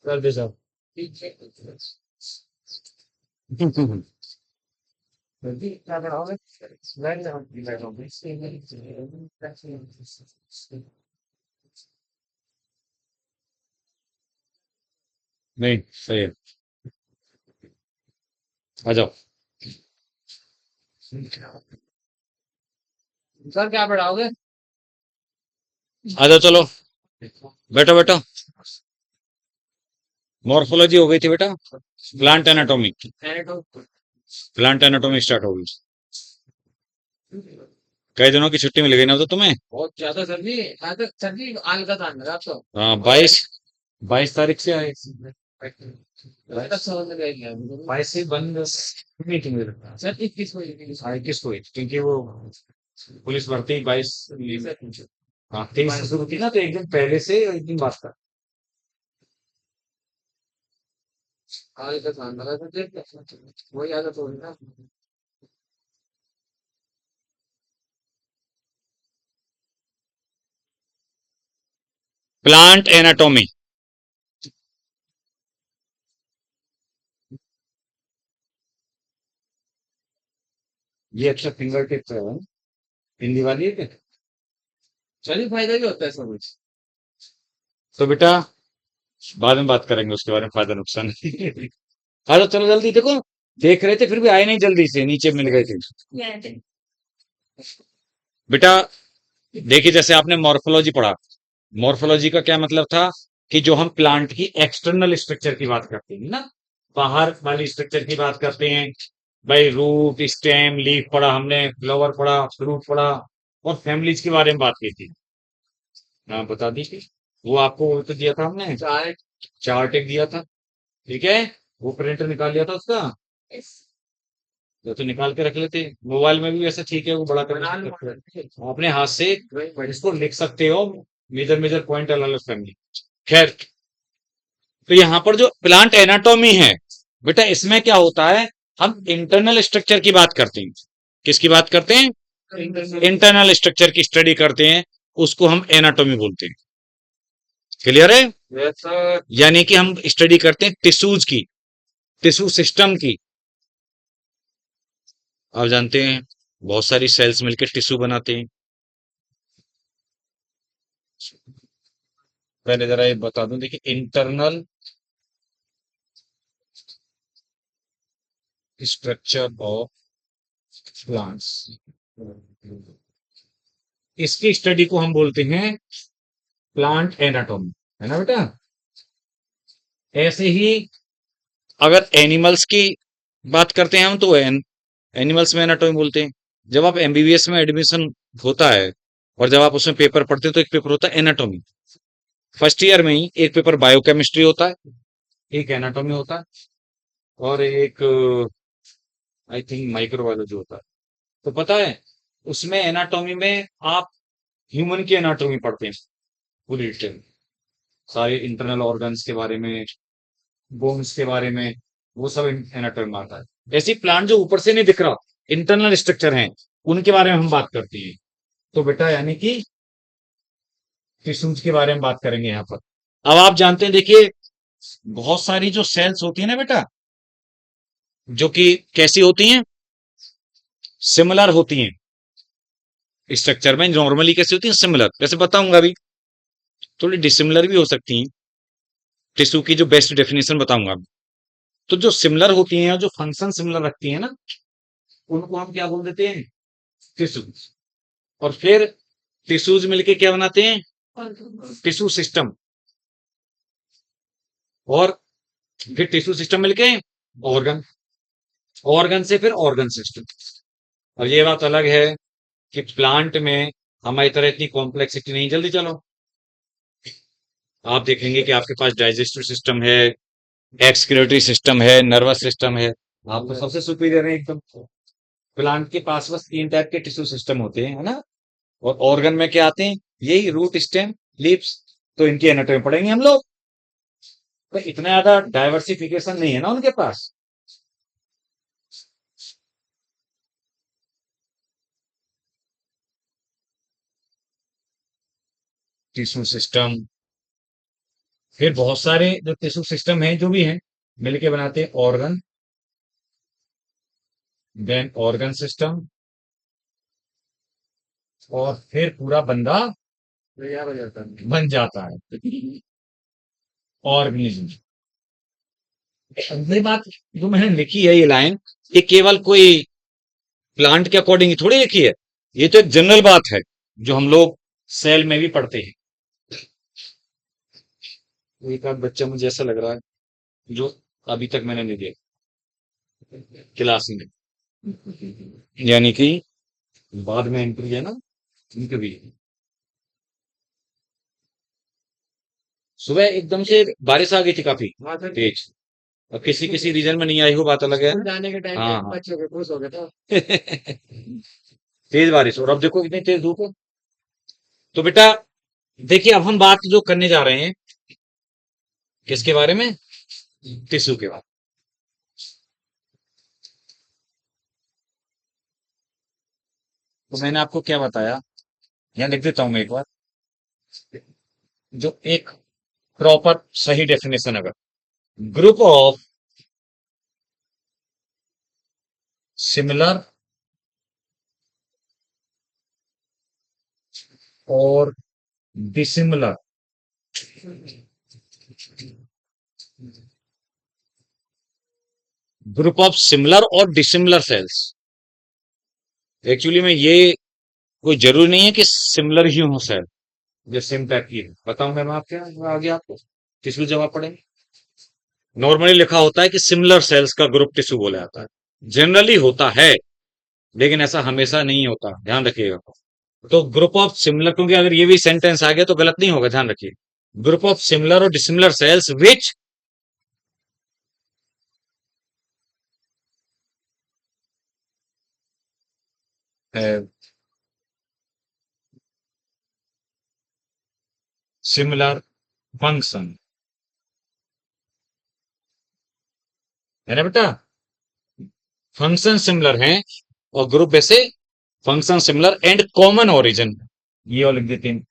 कर दे सब। क्या बनाओगे? नहीं सही है। आ जाओ। सर क्या पढ़ाओगे? आ जाओ चलो। बैठो बैठो। मॉर्फोलॉजी हो गई थी बेटा। Plant anatomy. Plant anatomy start हो गई। कई दिनों की छुट्टी मिल गई ना तो तुम्हें। बहुत ज्यादा सर जी, सर जी आल का था मेरा तो। हाँ 22 22 तारीख से आए। 22 से बंद नहीं थी मेरे पास। सर 21 को हुई थी, क्योंकि वो पुलिस भर्ती 22। हाँ 23 से शुरू थी ना, तो एक दिन पहले से एक दिन बाद का। आल का था मेरा तो, वही आदत हो गई ना। Plant anatomy. ये अच्छा फिंगर टिप है। हिंदी वाली है क्या? चलिए फायदा भी होता है सब कुछ। तो बेटा बाद में बात करेंगे उसके बारे में, फायदा नुकसान। आ जाओ चलो जल्दी, देखो देख रहे थे फिर भी आए नहीं जल्दी से, नीचे मिल गए थे। बेटा देखिए, जैसे आपने मॉर्फोलॉजी पढ़ा, मॉर्फोलॉजी का क्या मतलब था कि जो हम प्लांट की एक्सटर्नल स्ट्रक्चर की बात करते हैं ना, बाहर वाली स्ट्रक्चर की बात करते हैं। भाई रूट, स्टेम, लीफ पढ़ा हमने, फ्लावर पढ़ा, फ्रूट पढ़ा, और फैमिलीज के बारे में बात की थी। हाँ बता दी थी। वो आपको वो तो दिया था हमने, चार्ट एक दिया था। ठीक है, वो प्रिंटर निकाल लिया था उसका। तो निकाल के रख लेते। मोबाइल में भी वैसे ठीक है, वो बड़ा करना सकते हो अपने हाथ से, इसको लिख सकते हो। मेजर मेजर पॉइंट अलग अलग करनी। खैर, तो यहाँ पर जो प्लांट एनाटॉमी है बेटा, इसमें क्या होता है, हम इंटरनल स्ट्रक्चर की बात करते हैं। किसकी बात करते हैं? इंटरनल स्ट्रक्चर की स्टडी करते हैं, उसको हम एनाटॉमी बोलते हैं। क्लियर है? यानी कि हम स्टडी करते हैं टिश्यूज की, टिश्यू सिस्टम की। आप जानते हैं बहुत सारी सेल्स मिलकर टिश्यू बनाते हैं। पहले जरा ये बता दूं, देखिए इंटरनल स्ट्रक्चर ऑफ प्लांट्स, इसकी स्टडी को हम बोलते हैं प्लांट एनाटॉमी, है ना बेटा? ऐसे ही अगर एनिमल्स की बात करते हैं हम, तो एनिमल्स में एनाटॉमी बोलते हैं। जब आप एमबीबीएस में एडमिशन होता है, और जब आप उसमें पेपर पढ़ते हैं, तो एक पेपर होता है एनाटॉमी। फर्स्ट ईयर में ही एक पेपर बायोकेमिस्ट्री होता है, एक एनाटॉमी होता है, और एक आई थिंक माइक्रोबायोलॉजी होता है। तो पता है, उसमें एनाटॉमी में आप ह्यूमन की एनाटॉमी पढ़ते हैं, पूरी डिटेल, सारे इंटरनल ऑर्गन्स के बारे में, बोन्स के बारे में, वो सब एनाटॉमी में आता है। ऐसी प्लांट जो ऊपर से नहीं दिख रहा, इंटरनल स्ट्रक्चर हैं, उनके बारे में हम बात करते हैं। तो बेटा यानी कि टिश्यूज के बारे में बात करेंगे यहाँ पर। अब आप जानते हैं, देखिए बहुत सारी जो सेल्स होती है ना बेटा, जो कि कैसी होती हैं, सिमिलर होती हैं स्ट्रक्चर में। नॉर्मली कैसी होती हैं, सिमिलर, जैसे बताऊंगा अभी। थोड़ी डिसिमिलर भी हो सकती हैं, टिश्यू की जो बेस्ट डेफिनेशन बताऊंगा अभी। तो जो सिमिलर होती हैं, जो फंक्शन सिमिलर रखती हैं ना, उनको हम क्या बोल देते हैं, टिश्यूज। और फिर टिश्यूज मिलके क्या बनाते हैं, टिश्यू सिस्टम। और फिर टिश्यू सिस्टम मिलके ऑर्गन, ऑर्गन से फिर ऑर्गन सिस्टम। और ये बात अलग है कि प्लांट में हमारी तरह इतनी कॉम्प्लेक्सिटी नहीं। जल्दी चलो, आप देखेंगे कि आपके पास डाइजेस्टिव सिस्टम है, एक्सक्रीटरी सिस्टम है, नर्वस सिस्टम है। आप तो सबसे सुपीरियर है एकदम। प्लांट के पास बस 3 टाइप के टिश्यू सिस्टम होते हैं, है ना? और ऑर्गन में क्या आते हैं, यही रूट, स्टेम, लीव्स। तो इनकी एनाटॉमी पढ़ेंगे हम लोग। तो इतना ज्यादा डाइवर्सिफिकेशन नहीं है ना उनके पास। टिश्यू सिस्टम, फिर बहुत सारे जो टिश्यू सिस्टम हैं जो भी हैं मिलके बनाते हैं ऑर्गन, देन ऑर्गन सिस्टम, और फिर पूरा बंदा तैयार हो जाता है, बन जाता है ऑर्गेनिज्म। ये बात जो मैंने लिखी है ये लाइन, ये केवल कोई प्लांट के अकॉर्डिंग ही थोड़ी लिखी है, ये तो एक जनरल बात है जो हम लोग सेल में भी पढ़ते हैं। एक आध बच्चा मुझे ऐसा लग रहा है जो अभी तक मैंने नहीं देखा क्लास में, यानी कि बाद में एंट्री है ना उनके भी। सुबह एकदम से बारिश आ गई थी काफी तेज, और किसी किसी रीजन में नहीं आई हो बात अलग है। जाने के टाइम हाँ हाँ बच्चों के खुश हो गए थे तेज बारिश, और अब देखो कितनी तेज धूप है। तो बेटा देखिए, अब हम बात जो करने जा रहे हैं किसके बारे में, टिश्यू के बारे में। तो मैंने आपको क्या बताया, यहाँ लिख देता हूं मैं एक बार, जो एक प्रॉपर सही डेफिनेशन, अगर ग्रुप ऑफ सिमिलर और डिसिमिलर ग्रुप ऑफ सिमिलर और डिसिमिलर सेल्स, एक्चुअली में ये कोई जरूरी नहीं है कि सिमिलर ही हो सेल, जो सेम टाइप की है। बताऊंगा मैं आपके आगे आपको, टिश्यू जवाब पढ़ेंगे। नॉर्मली लिखा होता है कि सिमिलर सेल्स का ग्रुप टिश्यू बोला जाता है, जनरली होता है, लेकिन ऐसा हमेशा नहीं होता, ध्यान रखिएगा। तो ग्रुप ऑफ सिमिलर, क्योंकि अगर ये भी सेंटेंस आ गया तो गलत नहीं होगा, ध्यान रखिए। ग्रुप ऑफ सिमिलर और dissimilar cells which have similar function, है ना बेटा, फंक्शन सिमिलर हैं, और ग्रुप ऐसे function similar and common origin, ये और लिख देते हैं।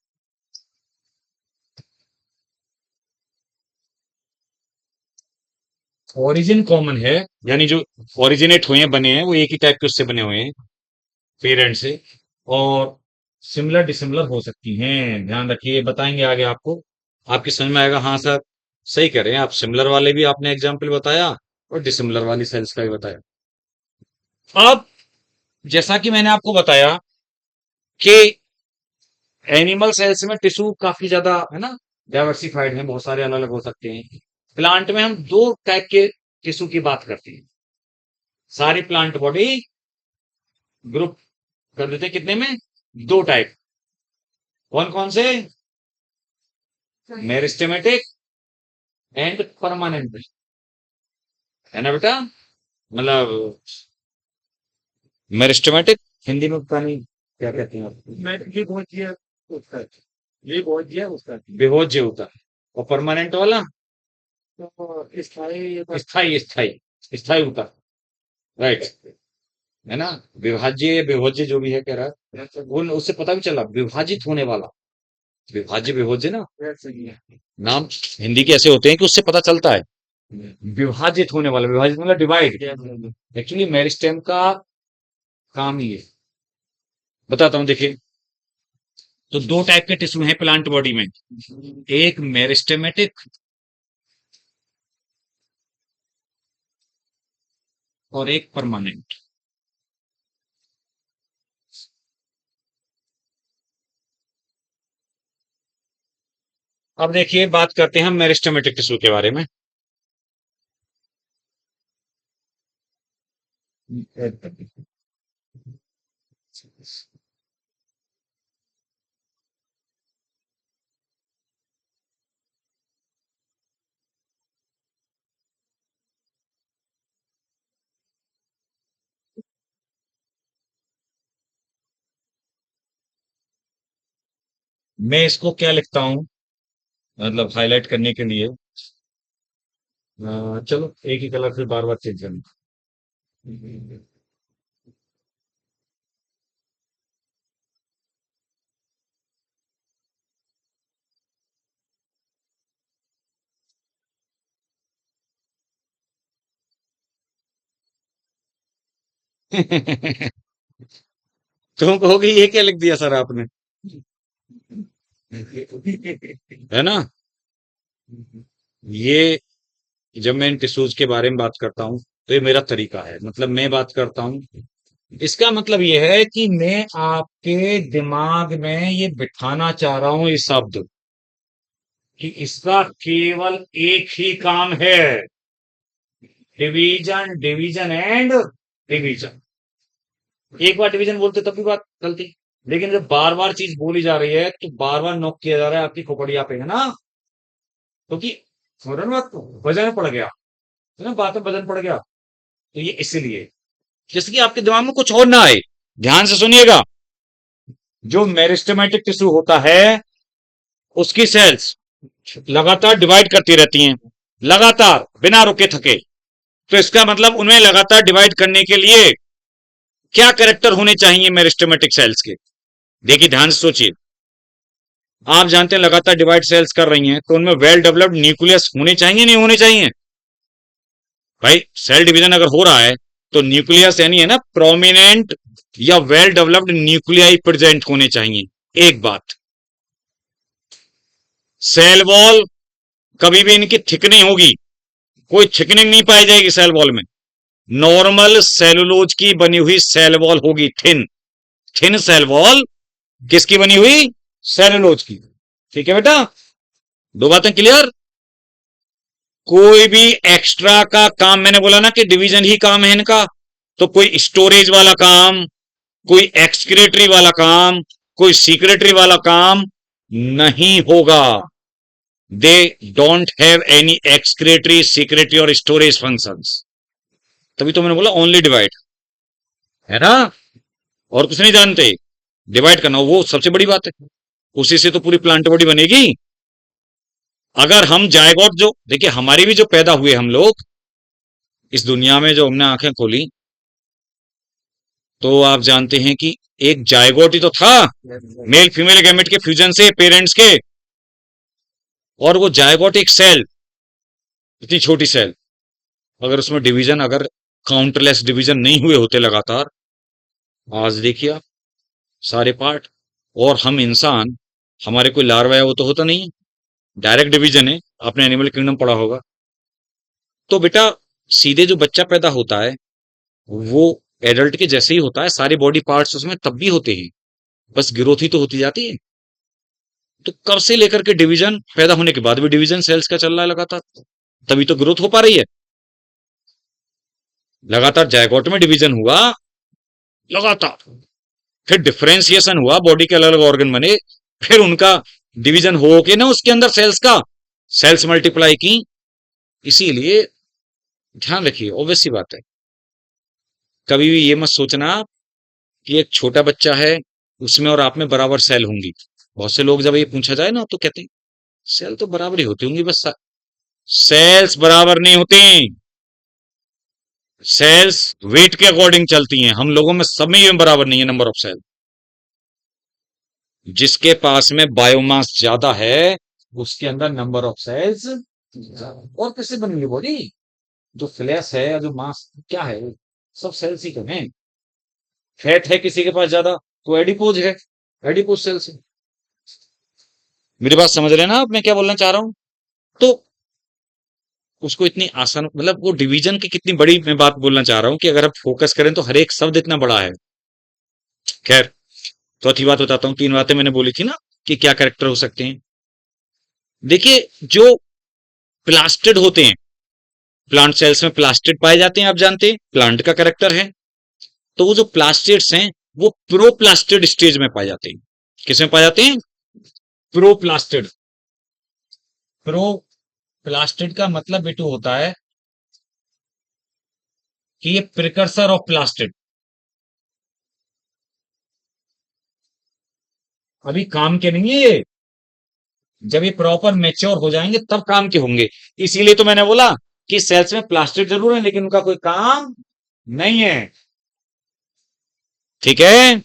ओरिजिन कॉमन है, यानी जो ओरिजिनेट हुए हैं, बने हैं, वो एक ही टाइप के उससे बने हुए हैं, पेरेंट से। और सिमिलर डिसिमिलर हो सकती हैं, ध्यान रखिए, बताएंगे आगे आपको, आपकी समझ में आएगा। हाँ सर, सही कह रहे हैं आप, सिमिलर वाले भी आपने एग्जाम्पल बताया और डिसिमिलर वाली सेल्स का भी बताया। अब जैसा कि मैंने आपको बताया कि एनिमल सेल्स में टिश्यू काफी ज्यादा है ना, डाइवर्सिफाइड है, बहुत सारे अलग अलग हो सकते हैं। प्लांट में हम दो टाइप के टिश्यू की बात करते हैं, सारी प्लांट बॉडी ग्रुप कर देते हैं कितने में, दो टाइप। कौन कौन से, मेरिस्टेमेटिक एंड परमानेंट, है ना बेटा, मतलब मेरिस्टेमेटिक, हिंदी में पता नहीं क्या कहते हैं आप, मैं ये भोज्य उत्तर, ये भोज्य उत्तर विभोज्य होता है, और परमानेंट वाला तो स्थायी स्थायी स्थायी स्थायी होता, राइट, है ना। विभाज्य विभोज्य जो भी है कह रहा है, वो उससे पता भी चला, विभाजित होने वाला, विभाज्य विभोज्य ना नाम हिंदी के ऐसे होते हैं कि उससे पता चलता है, विभाजित होने वाला, विभाजित मतलब डिवाइड, एक्चुअली मेरिस्टेम का काम ही है। बताता हूं देखिए, तो दो टाइप के टिश्यू हैं प्लांट बॉडी में, एक मेरिस्टेमेटिक और एक परमानेंट। अब देखिए, बात करते हैं हम मेरिस्टेमेटिक टिश्यू के बारे में। मैं इसको क्या लिखता हूं, मतलब हाईलाइट करने के लिए, चलो एक ही कलर फिर बार बार चेंज करना। तुम कहोगे ये क्या लिख दिया सर आपने, है ना। ये जब मैं इन टिश्यूज के बारे में बात करता हूं तो ये मेरा तरीका है, मतलब मैं बात करता हूं। इसका मतलब ये है कि मैं आपके दिमाग में ये बिठाना चाह रहा हूं ये शब्द, कि इसका केवल एक ही काम है, डिवीजन, डिवीजन एंड डिवीजन। एक बार डिवीजन बोलते तब भी बात चलती, लेकिन जब बार बार चीज बोली जा रही है तो बार बार नॉक किया जा रहा है आपकी खोपड़िया पे, है ना। क्योंकि समझ रहे हो ना, बात को वजन पड़ गया, है ना, बात में वजन पड़ गया। तो ये इसीलिए, जैसे कि आपके दिमाग में कुछ और ना आए, ध्यान से सुनिएगा। जो मेरिस्टेमेटिक टिश्यू होता है उसकी सेल्स लगातार डिवाइड करती रहती हैं, लगातार बिना रुके थके। तो इसका मतलब उन्हें लगातार डिवाइड करने के लिए क्या कैरेक्टर होने चाहिए मेरिस्टेमेटिक सेल्स के। देखिए ध्यान से सोचिए, आप जानते हैं लगातार डिवाइड सेल्स कर रही हैं तो उनमें वेल डेवलप्ड न्यूक्लियस होने चाहिए, नहीं होने चाहिए। भाई सेल डिवीजन अगर हो रहा है तो न्यूक्लियस यानी है ना प्रोमिनेंट या वेल डेवलप्ड न्यूक्लियाई प्रेजेंट होने चाहिए। एक बात, सेल वॉल कभी भी इनकी थिक नहीं होगी, कोई थिकनिंग नहीं पाई जाएगी सेल वॉल में। नॉर्मल सेलुलोज की बनी हुई सेल वॉल होगी, थिन, थिन सेल वॉल किसकी बनी हुई, सेलुलोज की। ठीक है बेटा, दो बातें क्लियर। कोई भी एक्स्ट्रा का काम, मैंने बोला ना कि डिवीजन ही काम है इनका, तो कोई स्टोरेज वाला काम, कोई एक्सक्रेटरी वाला काम, कोई सीक्रेटरी वाला काम नहीं होगा। They don't have any excretory, secretory और स्टोरेज फंक्शंस। तभी तो मैंने बोला ओनली डिवाइड, है ना, और कुछ नहीं जानते। डिवाइड करना वो सबसे बड़ी बात है, उसी से तो पूरी प्लांट बॉडी बनेगी। अगर हम जायगोट, जो देखिए हमारी भी जो पैदा हुए हम लोग इस दुनिया में, जो हमने आंखें खोली, तो आप जानते हैं कि एक जायगोट ही तो था, मेल फीमेल गैमेट के फ्यूजन से पेरेंट्स के। और वो जायगोट एक सेल, इतनी छोटी सेल, अगर उसमें डिवीजन, अगर काउंटरलेस डिवीजन नहीं हुए होते लगातार, आज देखिए आप सारे पार्ट, और हम इंसान, हमारे कोई लार्वा है वो तो होता नहीं है, डायरेक्ट डिवीजन है। आपने एनिमल किंगडम पढ़ा होगा। तो बेटा सीधे जो बच्चा पैदा होता है वो एडल्ट के जैसे ही होता है, सारे बॉडी पार्ट्स उसमें तब भी होते हैं, बस ग्रोथ ही तो होती जाती है। तो कब से लेकर के डिवीजन, पैदा होने के बाद भी डिवीजन सेल्स का चल रहा है लगातार, तभी तो ग्रोथ हो पा रही है। लगातार जायगोट में डिवीजन हुआ लगातार, फिर डिफरेंशिएशन हुआ, बॉडी के अलग अलग ऑर्गन बने, फिर उनका डिवीजन हो के ना उसके अंदर सेल्स का, सेल्स मल्टीप्लाई की। इसीलिए ध्यान रखिए, ऑब्वियस सी बात है, कभी भी ये मत सोचना कि एक छोटा बच्चा है, उसमें और आप में बराबर सेल होंगी। बहुत से लोग जब ये पूछा जाए ना तो कहते हैं सेल तो बराबर ही होती होंगी, बस सेल्स बराबर नहीं होती। सेल्स वेट के अकॉर्डिंग चलती हैं, हम लोगों में सब में ये बराबर नहीं है नंबर ऑफ सेल। जिसके पास में बायोमास ज्यादा है उसके अंदर नंबर ऑफ सेल्स, और किससे बनी हुई बॉडी, जो फ्लैश है या जो मास क्या है, सब सेल्स ही तो हैं। फैट है किसी के पास ज्यादा तो एडिपोज है, एडिपोज सेल्स है। मेरी बात समझ रहे हैं ना आप, मैं क्या बोलना चाह रहा हूं। तो उसको इतनी आसान, मतलब वो डिवीजन की कितनी बड़ी मैं बात बोलना चाह रहा हूं कि अगर आप फोकस करें तो हर एक शब्द इतना बड़ा है। खैर, चौथी बात बताता हूँ, तीन बातें मैंने बोली थी ना कि क्या कैरेक्टर हो सकते हैं। देखिए जो प्लास्टिड होते हैं, प्लांट सेल्स में प्लास्टिड पाए जाते हैं, आप जानते हैं प्लांट का कैरेक्टर है। तो वो जो प्लास्टिड्स हैं वो प्रोप्लास्टिड स्टेज में पाए जाते हैं। किसमें पाए जाते हैं, प्रोप्लास्टिड। प्रोप्लास्टिड का मतलब बेटू होता है कि ये प्रिकर्सर ऑफ प्लास्टिड। अभी काम के नहीं है ये, जब ये प्रॉपर मेच्योर हो जाएंगे तब काम के होंगे। इसीलिए तो मैंने बोला कि सेल्स में प्लास्टिड जरूर है लेकिन उनका कोई काम नहीं है। ठीक है,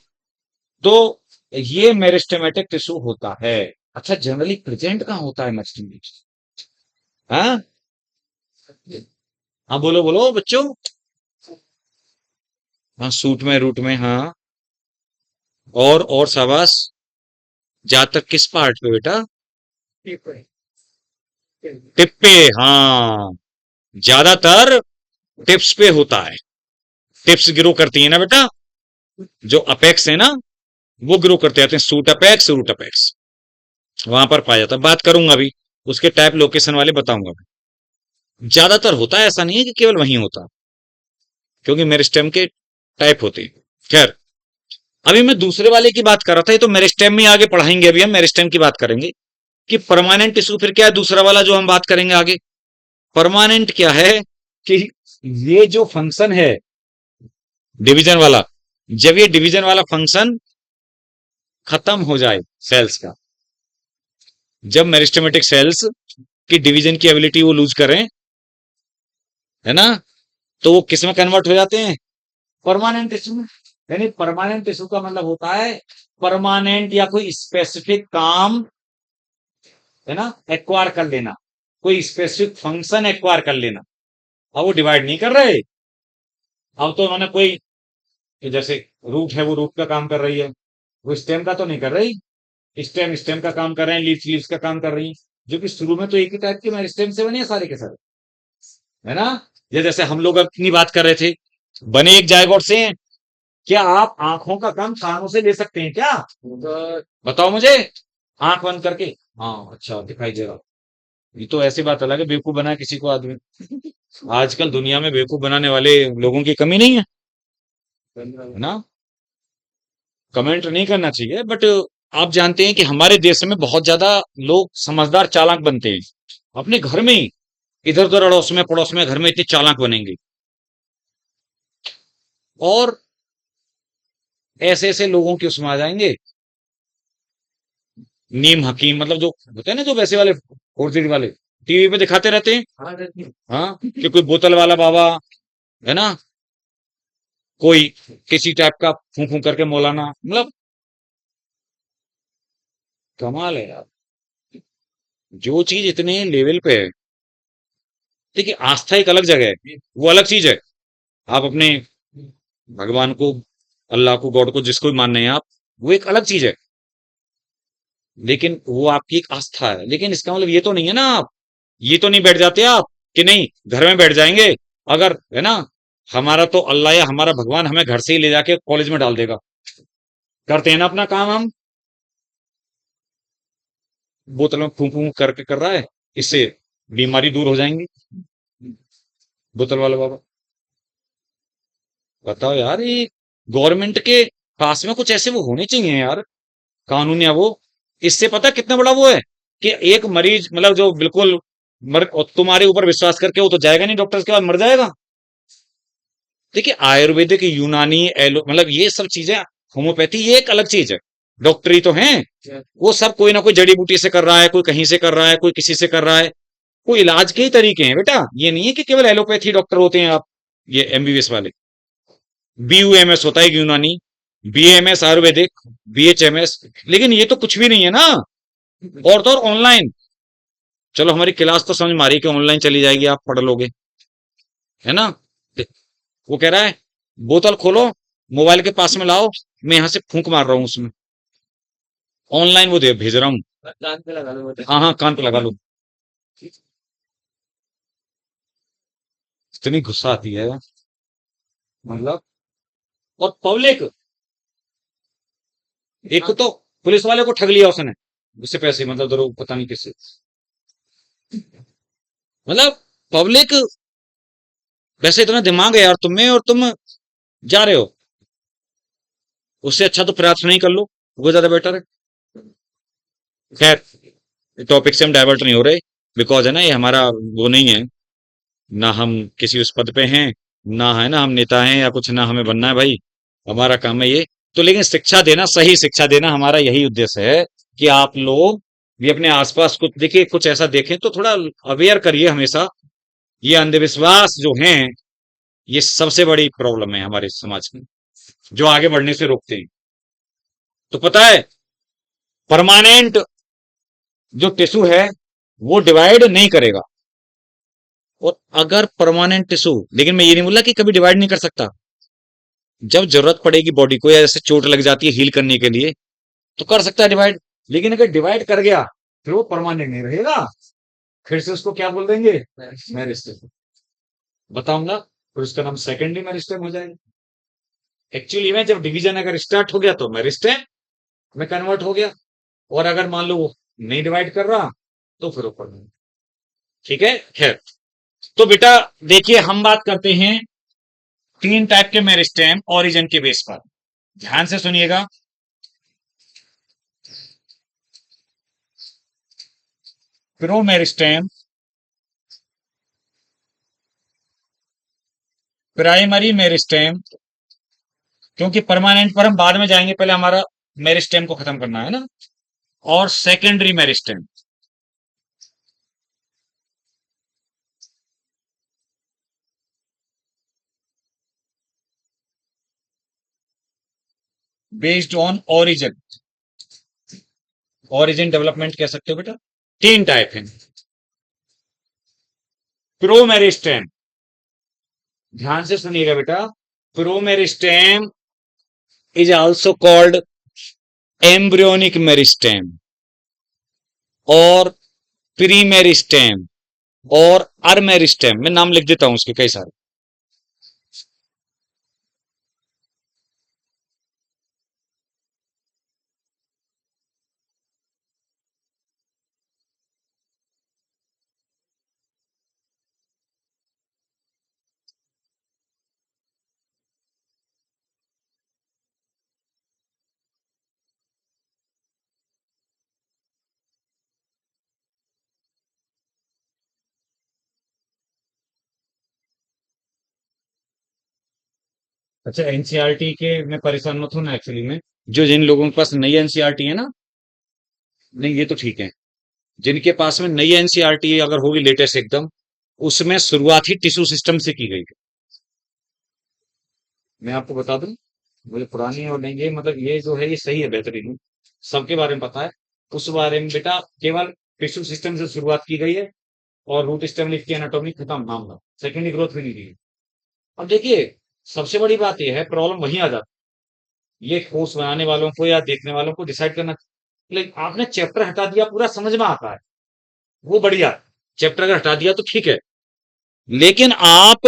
तो ये मेरिस्टेमेटिक टिश्यू होता है। अच्छा, जनरली प्रेजेंट कहाँ होता है मेरिस्टेमेटिक, हाँ। हाँ बोलो बोलो बच्चों, हाँ, सूट में रूट में, हाँ। और शाबाश। जहां तक किस पार्ट पे बेटा? टिप पे। हाँ, ज्यादातर टिप्स पे होता है। टिप्स ग्रो करती है ना बेटा, जो अपेक्स है ना, वो ग्रो करते जाते हैं, सूट अपेक्स रूट अपेक्स, वहां पर पाया जाता है। बात करूंगा अभी उसके टाइप लोकेशन वाले बताऊंगा। ज्यादातर होता है, ऐसा नहीं है कि केवल वहीं होता है, क्योंकि मेरिस्टेम के टाइप होते हैं। खैर, अभी मैं दूसरे वाले की बात कर रहा था, ये तो मेरिस्टेम में आगे पढ़ाएंगे, अभी हम मेरिस्टेम की बात करेंगे कि परमानेंट टिश्यू फिर क्या है, दूसरा वाला जो हम बात करेंगे आगे। परमानेंट क्या है कि ये जो फंक्शन है डिवीजन वाला, जब ये डिवीजन वाला फंक्शन खत्म हो जाए सेल्स का, जब मेरिस्टेमेटिक सेल्स की डिवीजन की एबिलिटी वो लूज करें, है ना, तो वो किस में कन्वर्ट हो जाते हैं? परमानेंट टिश्यू में। यानी परमानेंट टिश्यू का मतलब होता है परमानेंट या कोई स्पेसिफिक काम, है ना, एक्वायर कर लेना, कोई स्पेसिफिक फंक्शन एक्वायर कर लेना। अब वो डिवाइड नहीं कर रहे, अब तो उन्होंने कोई, जैसे रूट है वो रूट का काम कर रही है, वो स्टेम का तो नहीं कर रही, स्टेम स्टेम का काम कर रहे हैं, लीव्स लीव्स का काम कर रही है, जो कि शुरू में तो एक ही टाइप के मेरिस्टेम से बने हैं सारे के सारे, है ना। ये जैसे हम लोग अपनी बात कर रहे थे, बने एक जायगोट से हैं। क्या आप आंखों का काम कानों से ले सकते हैं क्या? बताओ मुझे, आंख बंद करके। हाँ, अच्छा दिखाई दे रहा। ये तो ऐसी बात अलग है, बेवकूफ बना किसी को आदमी। आजकल दुनिया में बेवकूफ बनाने वाले लोगों की कमी नहीं है ना। कमेंट नहीं करना चाहिए, बट आप जानते हैं कि हमारे देश में बहुत ज्यादा लोग समझदार चालाक बनते हैं, अपने घर में ही, इधर उधर अड़ोस में पड़ोस में घर में इतने चालाक बनेंगे। और ऐसे ऐसे लोगों के उसमें आ जाएंगे, नीम हकीम, मतलब जो होते हैं ना, जो वैसे वाले फुर्ती वाले टीवी पे दिखाते रहते हैं, हाँ, कि कोई बोतल वाला बाबा, है ना, कोई किसी टाइप का फूं फूं करके मौलाना, मतलब कमाल है यार। जो चीज इतने लेवल पे है, देखिए आस्था एक अलग जगह है, वो अलग चीज है। आप अपने भगवान को, अल्लाह को, गॉड को, जिसको भी मान रहे हैं आप, वो एक अलग चीज है, लेकिन वो आपकी एक आस्था है। लेकिन इसका मतलब ये तो नहीं है ना, आप ये तो नहीं बैठ जाते आप कि नहीं घर में बैठ जाएंगे, अगर, है ना, हमारा तो अल्लाह या हमारा भगवान हमें घर से ही ले जाके कॉलेज में डाल देगा। करते हैं ना अपना काम हम, बोतल में फूंक फूंक करके कर रहा है, इससे बीमारी दूर हो जाएंगी। बोतल वाला बाबा, बताओ यार, ये गवर्नमेंट के पास में कुछ ऐसे वो होने चाहिए यार, कानून या वो। इससे पता कितना बड़ा वो है कि एक मरीज, मतलब जो बिल्कुल और तुम्हारे ऊपर विश्वास करके वो तो जाएगा नहीं डॉक्टर के पास, मर जाएगा। देखिए आयुर्वेदिक, यूनानी, एलो, मतलब ये सब चीजें, होम्योपैथी, ये एक अलग चीज है। डॉक्टरी तो है, वो सब कोई ना कोई जड़ी बूटी से कर रहा है, कोई कहीं से कर रहा है, कोई किसी से कर रहा है। कोई इलाज के ही तरीके हैं बेटा, ये नहीं है कि केवल एलोपैथी डॉक्टर होते हैं आप, ये एमबीबीएस वाले। बीयूएमएस होता है एक यूनानी, बीएमएस आयुर्वेदिक, बीएचएमएस, लेकिन ये तो कुछ भी नहीं है ना। और तो और ऑनलाइन, चलो हमारी क्लास तो समझ मारी कि ऑनलाइन चली जाएगी, आप पढ़ लोगे, है ना। वो कह रहा है बोतल खोलो, मोबाइल के पास में लाओ, मैं यहां से फूंक मार रहा हूं उसमें, ऑनलाइन वो दे भेज रहा हूँ। हाँ हाँ, कान पे लगा लो। इतनी गुस्सा आती है, मतलब। और पब्लिक, एक तो पुलिस वाले को ठग लिया उसने, उससे पैसे, मतलब दरो पता नहीं किससे, मतलब पब्लिक, वैसे इतना दिमाग है यार तुम में, और तुम जा रहे हो, उससे अच्छा तो प्रार्थना नहीं कर लो, वो ज्यादा बेटर है। खैर, टॉपिक से हम डाइवर्ट नहीं हो रहे, बिकॉज है ना, ये हमारा वो नहीं है ना, हम किसी उस पद पे हैं, ना है ना हम नेता हैं या कुछ, ना हमें बनना है भाई, हमारा काम है ये। तो लेकिन शिक्षा देना, सही शिक्षा देना, हमारा यही उद्देश्य है कि आप लोग भी अपने आसपास कुछ देखिए, कुछ ऐसा देखें तो थोड़ा अवेयर करिए हमेशा। ये अंधविश्वास जो हैं, ये सबसे बड़ी प्रॉब्लम है हमारे समाज में, जो आगे बढ़ने से रोकते हैं। तो पता है, परमानेंट जो टिश्यू है वो डिवाइड नहीं करेगा, और अगर परमानेंट टिश्यू, लेकिन मैं ये नहीं बोला कि कभी डिवाइड नहीं कर सकता, जब जरूरत पड़ेगी बॉडी को, या जैसे चोट लग जाती है हील करने के लिए, तो कर सकता है डिवाइड। लेकिन अगर डिवाइड कर गया फिर वो परमानेंट नहीं रहेगा, फिर से उसको क्या बोल देंगे, मेरिस्टेम बताऊंगा, फिर उसका नाम सेकेंडरी मेरिस्टेम हो जाएगा। एक्चुअली में जब डिवीजन अगर स्टार्ट हो गया तो मेरिस्टेम में कन्वर्ट हो गया, और अगर मान लो वो नहीं डिवाइड कर रहा तो फिर ऊपर में। ठीक है, खैर। तो बेटा देखिए, हम बात करते हैं तीन टाइप के मेरिस्टेम ओरिजिन के बेस पर। ध्यान से सुनिएगा। प्रो मेरिस्टेम, प्राइमरी मेरिस्टेम, क्योंकि परमानेंट पर हम बाद में जाएंगे, पहले हमारा मेरिस्टेम को खत्म करना है ना, और secondary meristem. Based on origin, origin development कह सकते हो बेटा। तीन टाइप है। प्रो मेरिस्टेम, ध्यान से सुनिएगा बेटा, pro meristem is also called embryonic meristem और प्री मेरिस्टेम और अर्मेरिस्टेम। मैं नाम लिख देता हूं उसके कई सारे। अच्छा, एनसीईआरटी के में परेशान मत होना एक्चुअली में। जो जिन लोगों के पास नई एनसीईआरटी है ना, नहीं ये तो ठीक है, जिनके पास में नई एनसीईआरटी अगर होगी लेटेस्ट एकदम, उसमें शुरुआत ही टिश्यू सिस्टम से की गई है। मैं आपको बता दूं, मुझे पुरानी और नहीं, ये मतलब ये जो है ये सही है, बेहतरीन है, सबके बारे में पता है। उस बारे में बेटा केवल टिश्यू सिस्टम से शुरुआत की गई है, और रूट स्टेम लीफ की एनाटॉमी खत्म, मामला सेकेंडरी ग्रोथ भी नहीं दी है। अब देखिए, सबसे बड़ी बात यह है, प्रॉब्लम वहीं आ जाती है, ये कोर्स बनाने वालों को या देखने वालों को डिसाइड करना। लाइक आपने चैप्टर हटा दिया, पूरा समझ में आता है, वो बढ़िया। चैप्टर अगर हटा दिया तो ठीक है, लेकिन आप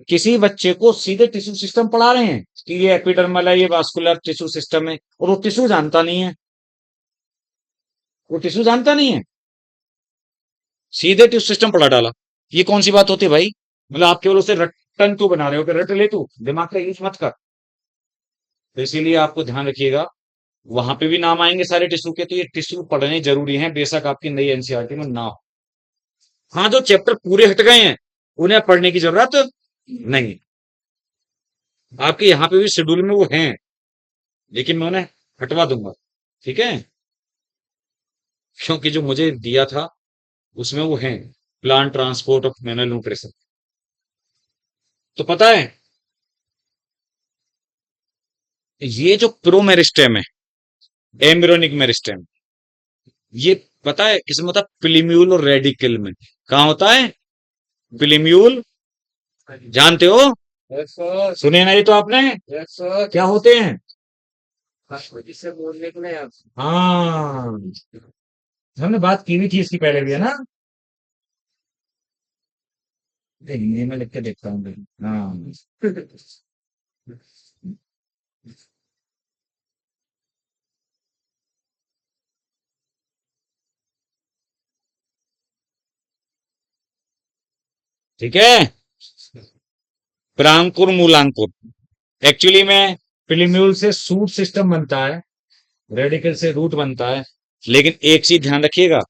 किसी बच्चे को सीधे टिश्यू सिस्टम पढ़ा रहे हैं कि ये एपिडर्मल है, ये वास्कुलर टिश्यू सिस्टम है, और वो टिश्यू जानता नहीं है, वो टिश्यू जानता नहीं है, सीधे टिश्यू सिस्टम पढ़ा डाला। ये कौन सी बात होती है भाई? मतलब आप केवल उसे रटन तू बना रहे हो कि रट ले, तू दिमाग का यूज मत कर। तो इसीलिए आपको ध्यान रखिएगा, वहां पे भी नाम आएंगे सारे टिश्यू के, तो ये टिश्यू पढ़ने जरूरी है, बेशक आपकी नई एनसीईआरटी में ना हो। हाँ, जो चैप्टर पूरे हट गए हैं उन्हें पढ़ने की जरूरत नहीं, आपके यहाँ पे भी शेड्यूल में वो हैं, लेकिन मैं उन्हें हटवा दूंगा। ठीक है, क्योंकि जो मुझे दिया था उसमें वो हैं, plant transport of mineral nutrition. तो पता है, ये जो प्रो मेरिस्टेम है, एम्ब्रियोनिक मेरिस्टेम, ये पता है किसमें होता है? प्लीम्यूल और रेडिकल में। कहाँ होता है? प्लीम्यूल, जानते हो? Yes sir. सुने ना ये तो आपने? Yes sir. क्या होते हैं? जिससे बोलने को नहीं आता। हाँ, हमने बात की भी थी इसकी पहले भी, है ना? हिंदी में लिख के देखता हूँ। हाँ। ठीक है, प्रांकुर मूलांकुर। एक्चुअली में प्लीम्यूल से सूट सिस्टम बनता है, रेडिकल से रूट बनता है। लेकिन एक चीज ध्यान रखिएगा,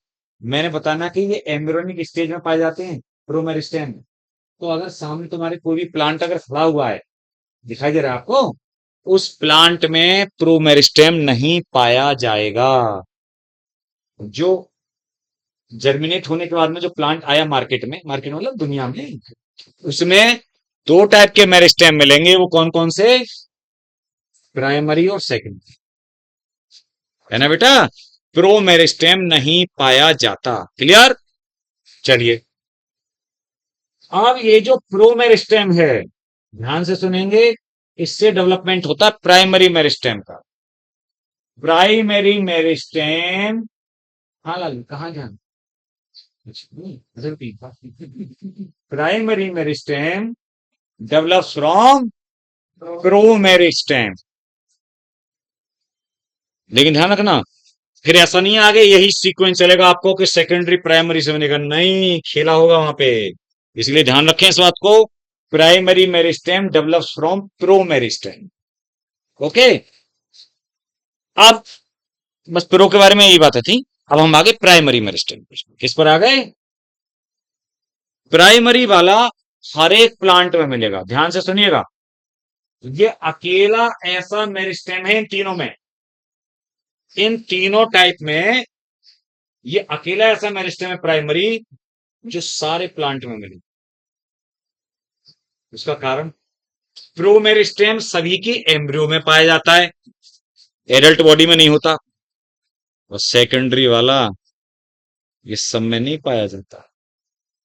मैंने बताना कि ये एम्ब्रियोनिक स्टेज में पाए जाते हैं, प्रोमेरिस्टेम। तो अगर सामने तुम्हारे कोई भी प्लांट अगर खड़ा हुआ है, दिखाई दे रहा है आपको, उस प्लांट में प्रोमेरिस्टेम नहीं पाया जाएगा। जो जर्मिनेट होने के बाद में जो प्लांट आया मार्केट में, मार्केट मतलब दुनिया में, उसमें दो टाइप के मेरिस्टेम मिलेंगे। वो कौन कौन से? प्राइमरी और सेकेंडरी, है ना बेटा? प्रो मेरिस्टेम नहीं पाया जाता। क्लियर? चलिए, अब ये जो प्रो मेरिस्टेम है, ध्यान से सुनेंगे, इससे डेवलपमेंट होता है प्राइमरी मेरिस्टेम का। प्राइमरी मेरिस्टेम, हाँ लाल कहाँ जाना? Primary meristem develops from pro meristem. लेकिन ध्यान रखना, फिर ऐसा नहीं है आगे यही सीक्वेंस चलेगा आपको कि सेकेंडरी प्राइमरी से बनेगा, नहीं, खेला होगा वहां पे। इसलिए ध्यान रखें इस बात को, primary meristem develops from pro meristem. Okay, अब बस प्रो के बारे में यही बातें थी। अब हम आगे प्राइमरी मेरिस्टेम, किस पर आ गए? प्राइमरी वाला हर एक प्लांट में मिलेगा, ध्यान से सुनिएगा। ये अकेला ऐसा मेरिस्टेम है इन तीनों में, इन तीनों टाइप में ये अकेला ऐसा मेरिस्टेम है प्राइमरी जो सारे प्लांट में मिले। उसका कारण, प्रो मेरिस्टेम सभी की एम्ब्रियो में पाया जाता है, एडल्ट बॉडी में नहीं होता। और सेकेंडरी वाला ये सब में नहीं पाया जाता,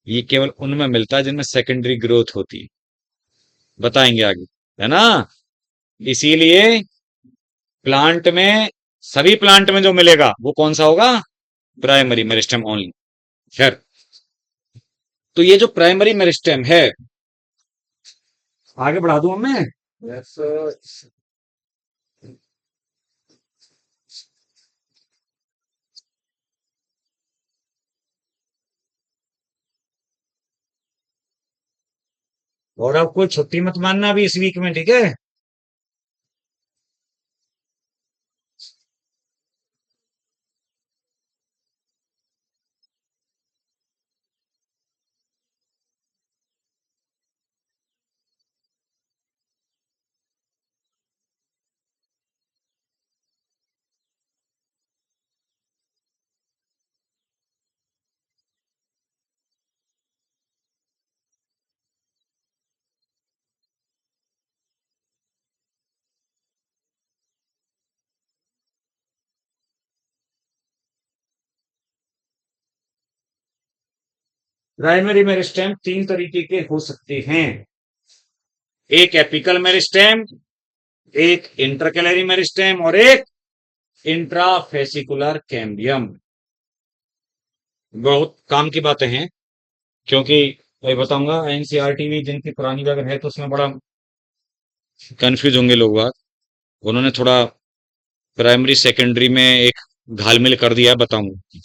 ये केवल उनमें मिलता है जिनमें सेकेंडरी ग्रोथ होती है। बताएंगे आगे, है ना? इसीलिए प्लांट में, सभी प्लांट में जो मिलेगा वो कौन सा होगा? Primary meristem only. खैर, तो ये जो प्राइमरी मेरिस्टेम है, आगे बढ़ा दूं मैं? Yes, और अब कोई छुट्टी मत मानना अभी इस वीक में, ठीक है? प्राइमरी मेरिस्टेम तीन तरीके के हो सकते हैं, एक एपिकल मेरिस्टेम, एक इंटरकैलरी मेरिस्टेम और एक इंट्राफेसिकुलर कैम्बियम। बहुत काम की बातें हैं, क्योंकि मैं बताऊंगा एनसीईआरटी भी जिनकी पुरानी अगर है तो उसमें बड़ा कंफ्यूज होंगे लोग बात। उन्होंने थोड़ा प्राइमरी सेकेंडरी में एक घालमेल कर दिया है, बताऊंगा।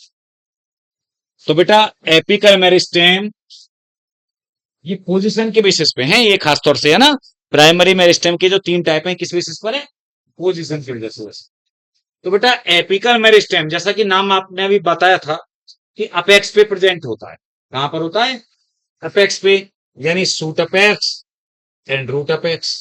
तो बेटा, एपिकल मेरिस्टेम ये पोजीशन के बेसिस पे है, ये खास तौर से, है ना? प्राइमरी मेरिस्टेम के जो तीन टाइप हैं किस बेसिस पर है? पोजीशन की वजह से। तो बेटा, एपिकल मेरिस्टेम जैसा कि नाम आपने अभी बताया था कि अपेक्स पे प्रेजेंट होता है। कहां पर होता है? अपेक्स पे, यानी shoot apex and root apex.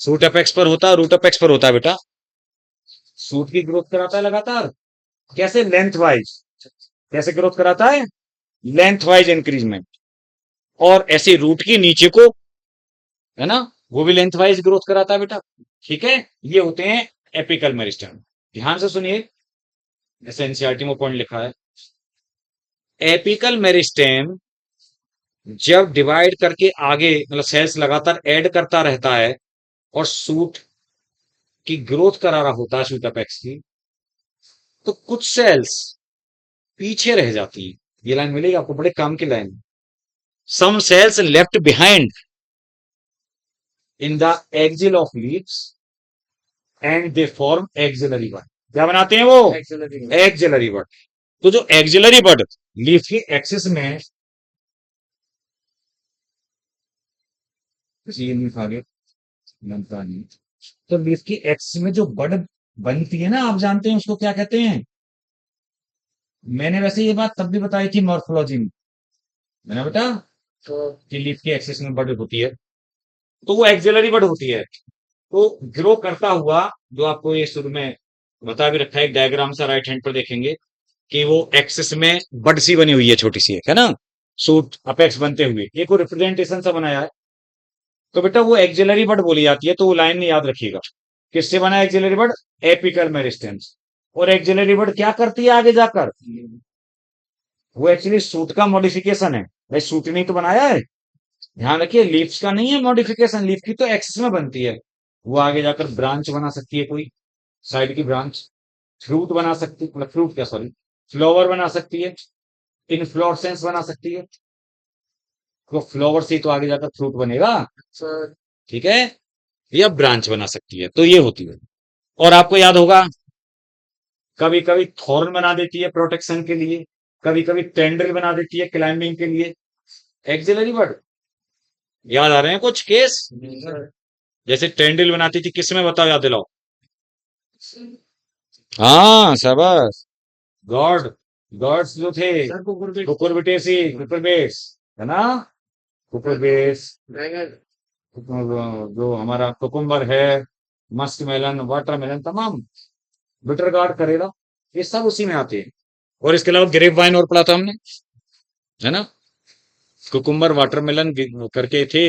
Shoot apex पर होता है, रूट अपेक्स पर होता है बेटा। सूट की ग्रोथ कराता है लगातार, कैसे? Length wise. कैसे ग्रोथ कराता है? Length wise increment. और ऐसे रूट की नीचे को, है ना, वो भी लेंथ वाइज ग्रोथ कराता है बेटा। ठीक है, ये होते हैं एपिकल मेरिस्टेम। ध्यान से सुनिए, जैसे एनसीईआरटी में पॉइंट लिखा है, एपिकल मेरिस्टेम जब डिवाइड करके आगे, मतलब सेल्स लगातार ऐड करता रहता है और सूट की ग्रोथ करा रहा होता है, सूट अपेक्स की, तो कुछ सेल्स पीछे रह जाती है। ये लाइन मिलेगी आपको, बड़े काम की line. Some cells left behind in the axil of leaves and they form axillary bud. क्या बनाते हैं वो? Axillary bud. तो जो एक्सिलरी बड लीफ की एक्सिस में, तो लीफ की एक्सिस में जो बड बनती है ना, आप जानते हैं उसको क्या कहते हैं? मैंने वैसे ये बात तब भी बताई थी मॉर्फोलॉजी में, मैंने बेटा, तो कि लीफ की एक्सिस में बड होती है तो वो एक्सिलरी बड होती है। तो ग्रो करता हुआ, जो आपको ये शुरू में बता भी रखा है, एक डायग्राम सा राइट हैंड पर देखेंगे कि वो एक्सिस में बड सी बनी हुई है, छोटी सी, है ना, सूट अपेक्स बनते हुए एक वो रिप्रेजेंटेशन सा बनाया है। तो बेटा वो एक्सिलरी बड बोली जाती है, तो वो लाइन में याद रखिएगा। किससे बना है एक्सिलरी बड? Apical meristem. और एक्सिलरी बड क्या करती है आगे जाकर? वो एक्चुअली सूट का मॉडिफिकेशन है भाई, सूट ने ही तो बनाया है। ध्यान रखिए, लीव्स का नहीं है मॉडिफिकेशन, लीफ की तो एक्सेस में बनती है। वो आगे जाकर ब्रांच बना सकती है, कोई साइड की ब्रांच, फ्रूट बना सकती है, मतलब फ्रूट क्या, सॉरी, फ्लावर बना सकती है, इनफ्लोरेसेंस बना सकती है। तो फ्लावर से ही तो आगे जाकर फ्रूट बनेगा, ठीक है, या ब्रांच बना सकती है, तो ये होती है। और आपको याद होगा, कभी कभी थॉर्न बना देती है प्रोटेक्शन के लिए, कभी कभी टेंडल बना देती है क्लाइंबिंग के लिए। एक्सिलरी वर्ड याद आ रहे हैं कुछ केस? जैसे टेंडल बनाती थी किस में, बताओ, याद दिलाओ। हाँ शाबाश, गॉड, गॉड्स जो थे, कुकुरबिटेसी, कुकुरबेस, है ना, कुकुरबेस, जो हमारा कुकुम्बर है, मस्क मेलन, वाटरमेलन, तमाम, बिटर गार्ड, करेला, ये सब उसी में आते हैं। और इसके अलावा ग्रेप वाइन और पढ़ा था हमने, है ना, कुकुम्बर, वाटरमेलन करके थे,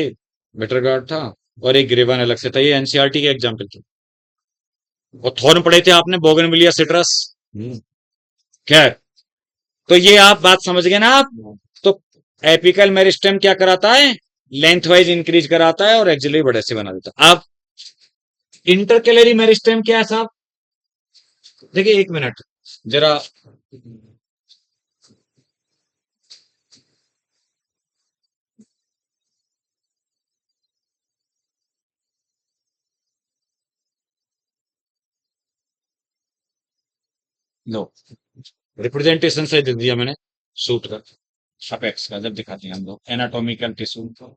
बिटर गार्ड था, और एक ग्रेप वाइन अलग से था। ये एनसीईआरटी के एग्जाम्पल थे। और थॉर्न पढ़े थे आपने, बोगनविलिया, सिट्रस। खैर, तो ये आप बात समझ गए ना आप? तो एपिकल मेरिस्टेम क्या कराता है, लेंथ वाइज इंक्रीज कराता है, और एक्सिलरी बड़े से बना देता है। आप इंटरकैलरी मेरिस्टेम क्या है साहब? देखिए एक मिनट जरा, लो, रिप्रेजेंटेशन से दे दिया मैंने सूट का, अपेक्स का, जब दिखाते हैं हम लोग एनाटॉमिकल टिश्यू।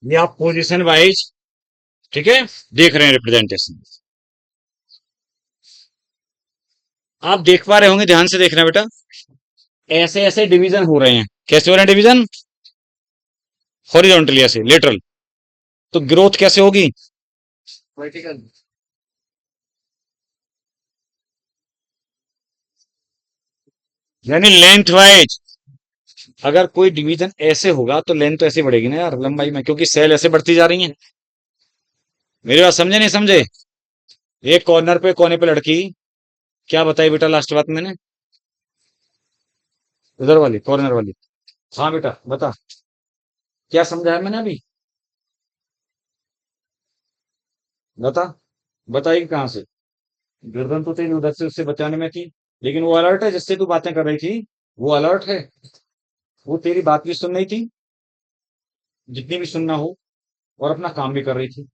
ये आप पोजीशन वाइज, ठीक है, देख रहे हैं रिप्रेजेंटेशन। आप देख पा रहे होंगे, ध्यान से देखना बेटा, ऐसे ऐसे डिवीजन हो रहे हैं। कैसे हो रहे हैं डिवीजन? हॉरिजॉन्टली, ऐसे लेटरल। तो ग्रोथ कैसे होगी? वर्टिकल। यानी लेंथ वाइज। अगर कोई डिवीजन ऐसे होगा तो लेंथ तो ऐसे बढ़ेगी ना यार, लंबाई में, क्योंकि सेल ऐसे बढ़ती जा रही हैं। मेरी बात समझे नहीं समझे? एक कॉर्नर पे, कोने पे लड़की, क्या बताई बेटा लास्ट बात मैंने? उधर वाली, कॉर्नर वाली। हाँ बेटा बता, क्या समझाया मैंने अभी? बता, बताई कहाँ से? गर्दन तो तेरी उधर से उससे बचाने में थी, लेकिन वो अलर्ट है जिससे तू बातें कर रही थी, वो अलर्ट है, वो तेरी बात भी सुन रही थी, जितनी भी सुनना हो, और अपना काम भी कर रही थी,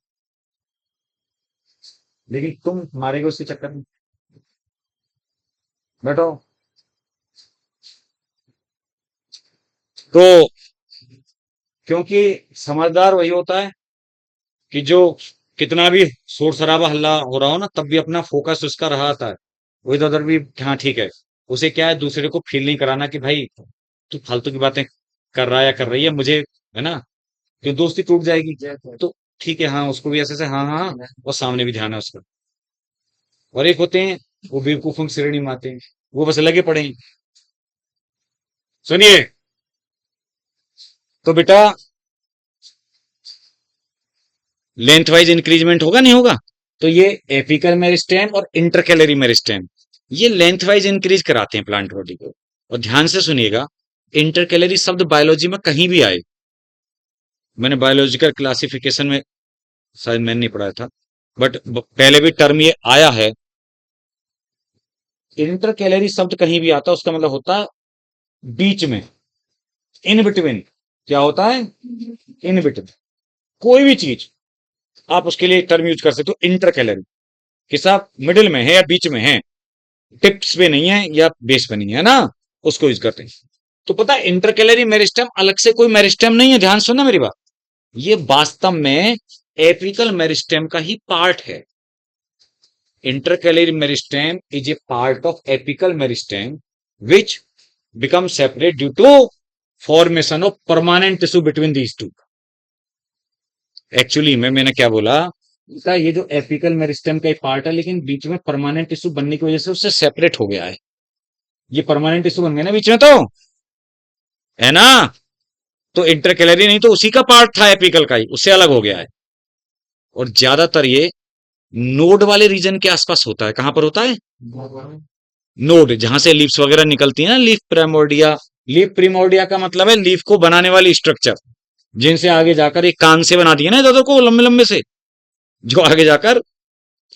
लेकिन तुम मारे गए उसके चक्कर में। बैठो। तो क्योंकि समझदार वही होता है कि जो कितना भी शोर शराबा हल्ला हो रहा हो ना, तब भी अपना फोकस उसका रहा आता है, वो इधर उधर भी, हाँ ठीक है। उसे क्या है, दूसरे को फील नहीं कराना कि भाई तू फालतू की बातें कर रहा है या कर रही है मुझे, है ना, क्यों दोस्ती टूट जाएगी। तो ठीक है, हाँ उसको भी ऐसे से, हाँ हाँ, और सामने भी ध्यान है उसका। और एक होते हैं वो बेवकूफों की श्रेणी में आते हैं, वो बस लगे पड़े हैं। सुनिए, तो बेटा लेंथ वाइज इंक्रीजमेंट होगा नहीं होगा? तो ये एपिकल मेरिस्टेम और इंटरकैलरी मेरिस्टेम, ये लेंथ वाइज इंक्रीज कराते हैं प्लांट बॉडी को। और ध्यान से सुनिएगा, इंटरकैलरी शब्द बायोलॉजी में कहीं भी आए, मैंने बायोलॉजिकल क्लासिफिकेशन में शायद मैंने नहीं पढ़ाया था, बट पहले भी टर्म ये आया है। इंटरकैलरी शब्द कहीं भी आता है उसका मतलब होता है बीच में, इन बिटवीन। क्या होता है? In between. कोई भी चीज आप उसके लिए टर्म यूज कर सकते हो इंटरकैलरी, कि साहब मिडिल में है या बीच में है, टिप्स पे नहीं है या बेस पे नहीं है ना, उसको यूज करते हैं। तो पता है इंटरकैलरी मेरिस्टेम अलग से कोई मेरिस्टेम नहीं है, ध्यान सुनना मेरी बात, ये वास्तव में एपिकल मेरिस्टेम का ही पार्ट है। Intercalary meristem is a part of apical meristem which becomes separate due to formation of permanent tissue between these two. Actually में मैंने क्या बोला, ये जो एपिकल मेरिस्टेम का एक पार्ट है लेकिन बीच में परमानेंट टिश्यू बनने की वजह से उससे सेपरेट हो गया है। ये परमानेंट टिश्यू बन गया ना बीच में, तो है ना, तो इंटरकैलरी नहीं तो उसी का पार्ट था एपिकल का ही, उससे अलग हो गया है। और ज्यादातर ये नोड वाले रीजन के आसपास होता है। कहां पर होता है? नोड, जहां से लीव्स वगैरह निकलती है ना, लीफ प्राइमोर्डिया। लीफ प्रिमोर्डिया का मतलब है लीफ को बनाने वाली स्ट्रक्चर, जिनसे आगे जाकर एक कान से बना दिए ना दादों को लंबे लंबे से, जो आगे जाकर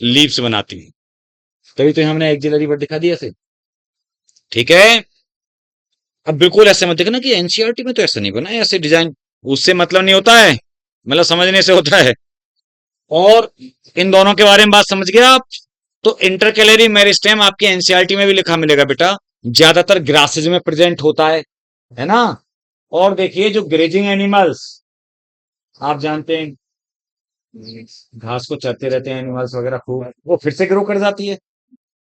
लीव्स बनाती है। तभी तो हमने एक्सिलरी वर्ड दिखा दिया से। ठीक है, अब बिल्कुल ऐसे मत देखना कि एनसीईआरटी में तो ऐसा नहीं बना है, ऐसे डिजाइन, उससे मतलब नहीं होता है, मतलब समझने से होता है। और इन दोनों के बारे में बात समझ गए आप? तो इंटरकैलरी मेरिस्टेम आपके एनसीईआरटी में भी लिखा मिलेगा बेटा, ज्यादातर ग्रासेज में प्रेजेंट होता है ना। और देखिए जो ग्रेजिंग एनिमल्स, आप जानते हैं घास को चरते रहते हैं एनिमल्स वगैरह खूब, वो फिर से ग्रो कर जाती है।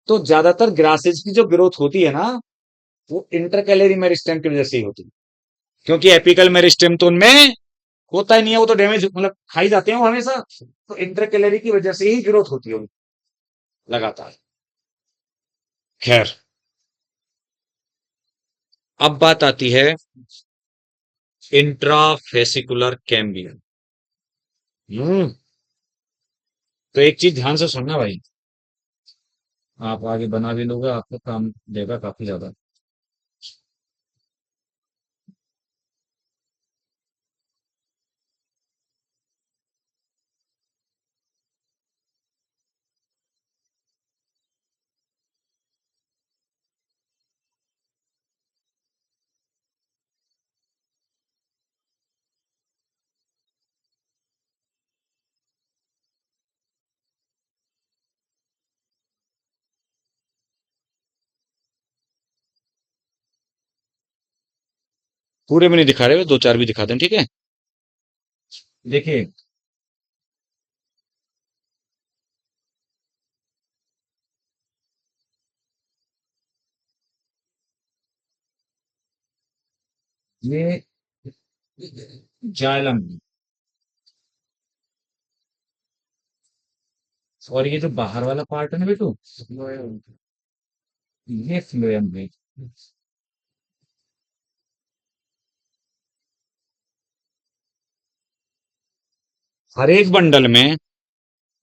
तो ज्यादातर ग्रासेज की जो ग्रोथ होती है ना, वो इंटरकैलरी मेरिस्टेम की वजह से ही होती है, क्योंकि एपिकल मेरिस्टेम तो उनमें होता ही नहीं है, वो तो डैमेज, मतलब खाई जाते हैं वो हमेशा। तो इंटरकैलरी की वजह से ही ग्रोथ होती है लगातार। खैर, अब बात आती है इंट्राफेसिकुलर कैम्बियम। तो एक चीज ध्यान से सुनना भाई, आप आगे बना भी लोगे, आपको काम देगा काफी ज्यादा। पूरे में नहीं दिखा रहे, दो चार भी दिखा दें, ठीक है। देखिए, ये जाइलम, और ये जो बाहर वाला पार्ट है ना बेटू, ये फ्लोएम है। हर एक बंडल में,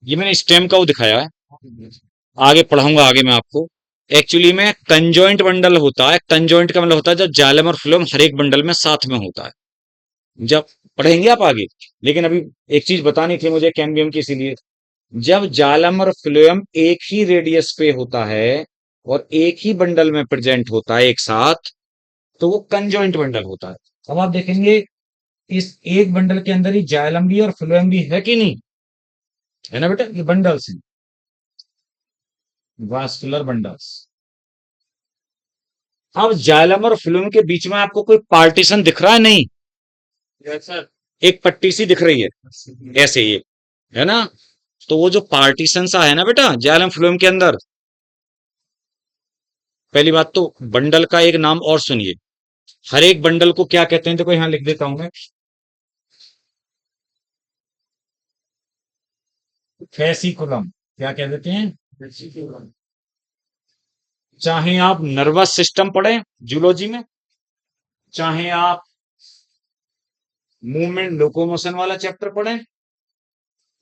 ये मैंने स्टेम का वो दिखाया है, आगे पढ़ाऊंगा आगे मैं आपको। एक्चुअली में कंजॉइंट बंडल होता है, कंजॉइंट का मतलब होता है जब जाइलम और फ्लोएम हर एक बंडल में साथ में होता है, जब पढ़ेंगे आप आगे। लेकिन अभी एक चीज बतानी थी मुझे कैम्बियम की, इसीलिए जब जाइलम और फ्लोएम एक ही रेडियस पे होता है और एक ही बंडल में प्रेजेंट होता है एक साथ, तो वो कंजॉइंट बंडल होता है। अब आप देखेंगे इस एक बंडल के अंदर ही जाइलम भी और फ्लोएम भी है कि नहीं, है ना बेटा, ये बंडल्स हैं, वास्कुलर बंडल्स। अब जाइलम और फ्लोएम के बीच में आपको कोई पार्टीशन दिख रहा है? नहीं, एक पट्टी सी दिख रही है ऐसे, ये है ना। तो वो जो पार्टीशन सा है ना बेटा जाइलम फ्लोएम के अंदर, पहली बात तो बंडल का एक नाम और सुनिए, हर एक बंडल को क्या कहते हैं, देखो यहां लिख देता हूं मैं, फेसिकुलम। क्या कह देते हैं? फेसिकुलम। चाहे आप नर्वस सिस्टम पढ़ें जूलॉजी में, चाहे आप मूवमेंट लोकोमोशन वाला चैप्टर पढ़ें,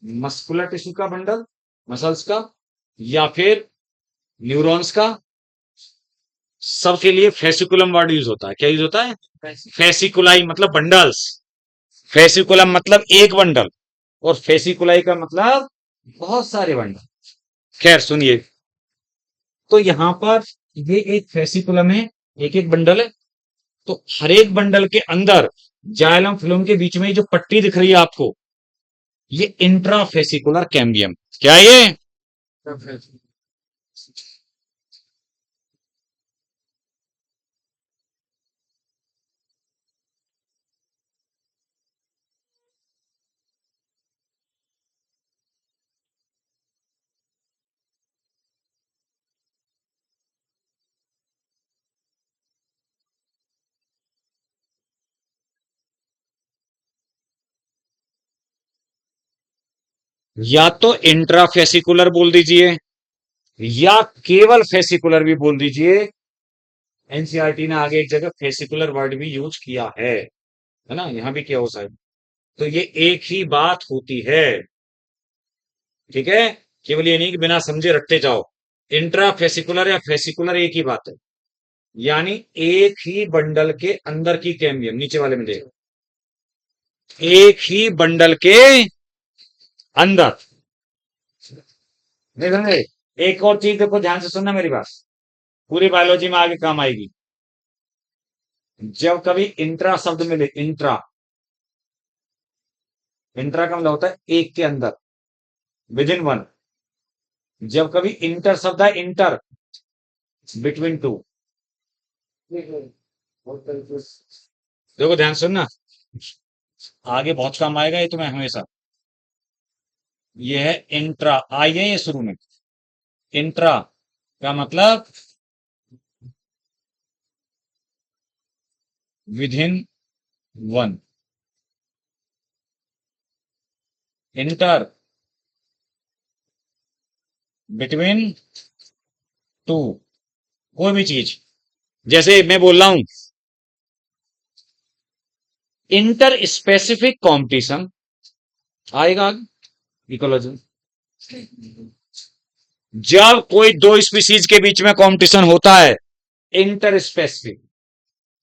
मस्कुलर टिश्यू का बंडल, मसल्स का, या फिर न्यूरॉन्स का, सबके लिए फेसिकुलम वर्ड यूज होता है। क्या यूज होता है? फेसिकुलाई मतलब बंडल्स। फेसिकुलम मतलब एक बंडल, और फेसिकुलाई का मतलब बहुत सारे बंडल। खैर सुनिए, तो यहां पर ये एक फेसिकुलम है, एक एक बंडल है। तो हर एक बंडल के अंदर जाइलम फिल्म के बीच में जो पट्टी दिख रही है आपको, ये इंट्राफेसिकुलर कैम्बियम। क्या है ये? या तो इंट्राफेसिकुलर बोल दीजिए, या केवल फेसिकुलर भी बोल दीजिए। एनसीईआरटी ने आगे एक जगह फेसिकुलर वर्ड भी यूज किया है ना, यहां भी किया हो शायद। तो ये एक ही बात होती है, ठीक है। केवल ये नहीं कि बिना समझे रटते जाओ। इंट्रा फेसिकुलर या फेसिकुलर एक ही बात है, यानी एक ही बंडल के अंदर की कैम्बियम। नीचे वाले में देखो, एक ही बंडल के अंदर। नहीं समझे? एक और चीज देखो, ध्यान से सुनना मेरी बात, पूरी बायोलॉजी में आगे काम आएगी। जब कभी इंट्रा शब्द मिले, इंट्रा, इंट्रा का मतलब होता है एक के अंदर, विद इन वन। जब कभी इंटर शब्द है, इंटर, बिटवीन टू। देखो ध्यान सुनना, आगे बहुत काम आएगा ये तुम्हें हमेशा। ये है इंट्रा, आई है ये शुरू में। इंट्रा का मतलब with in one. Inter between two, कोई भी चीज। जैसे मैं बोल रहा हूं इंटर स्पेसिफिक कंपटीशन, आएगा इकोलॉजी। जब कोई दो स्पीसीज के बीच में कंपटीशन होता है, इंटर स्पेसिफिक।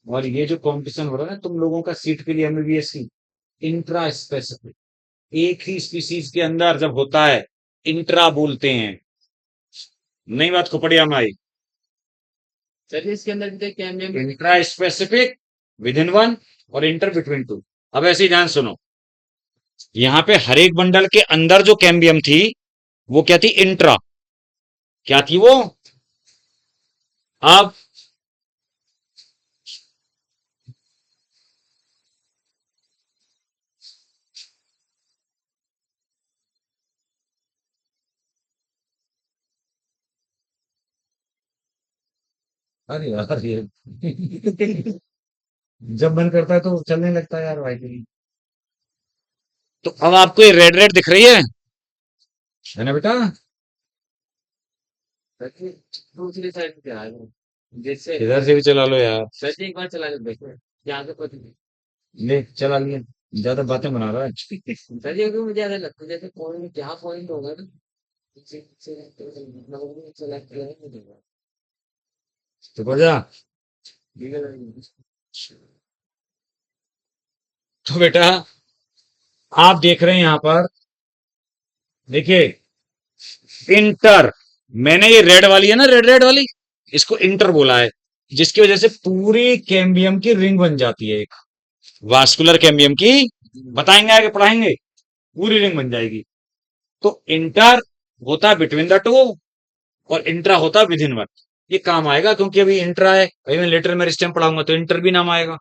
और ये जो कंपटीशन हो रहा है ना तुम लोगों का सीट के लिए एमबीबीएस की, इंट्रा स्पेसिफिक, एक ही स्पीसीज के अंदर जब होता है, इंट्रा बोलते हैं। नई बात खोपड़िया में आई। चलिए इसके अंदर भी cambium, intra specific, with in one, और इंटर बिटवीन टू। अब ऐसे ही ध्यान सुनो, यहां पे हर एक बंडल के अंदर जो कैम्बियम थी वो क्या थी? इंट्रा। क्या थी वो? अब अरे यार ये जब मन करता है तो चलने लगता है यार भाई। तो अब आपको ये रेड रेड दिख रही है ना बेटा? दूसरी साइड पे आ रहा है। जैसे इधर से भी चला लो यार। सर एक बार चला के देखो, यहाँ से कुछ ले चला लिया। ज्यादा बातें बना रहा है। सर ये क्यों मुझे ऐसा लगता है जैसे पॉइंट, जहाँ पॉइंट होगा ना, तो बजा। तो बेटा आप देख रहे हैं यहां पर, देखिए इंटर, मैंने ये रेड वाली है ना, रेड रेड वाली, इसको इंटर बोला है, जिसकी वजह से पूरी कैम्बियम की रिंग बन जाती है एक, वास्कुलर कैम्बियम की। बताएंगे आगे पढ़ाएंगे, पूरी रिंग बन जाएगी। तो इंटर होता है बिटवीन द टू, और इंट्रा होता है विद इन वन। ये काम आएगा क्योंकि अभी इंट्रा है, अभी मैं लेटर मेरिस्टेम पढ़ाऊंगा तो इंटर भी नाम आएगा।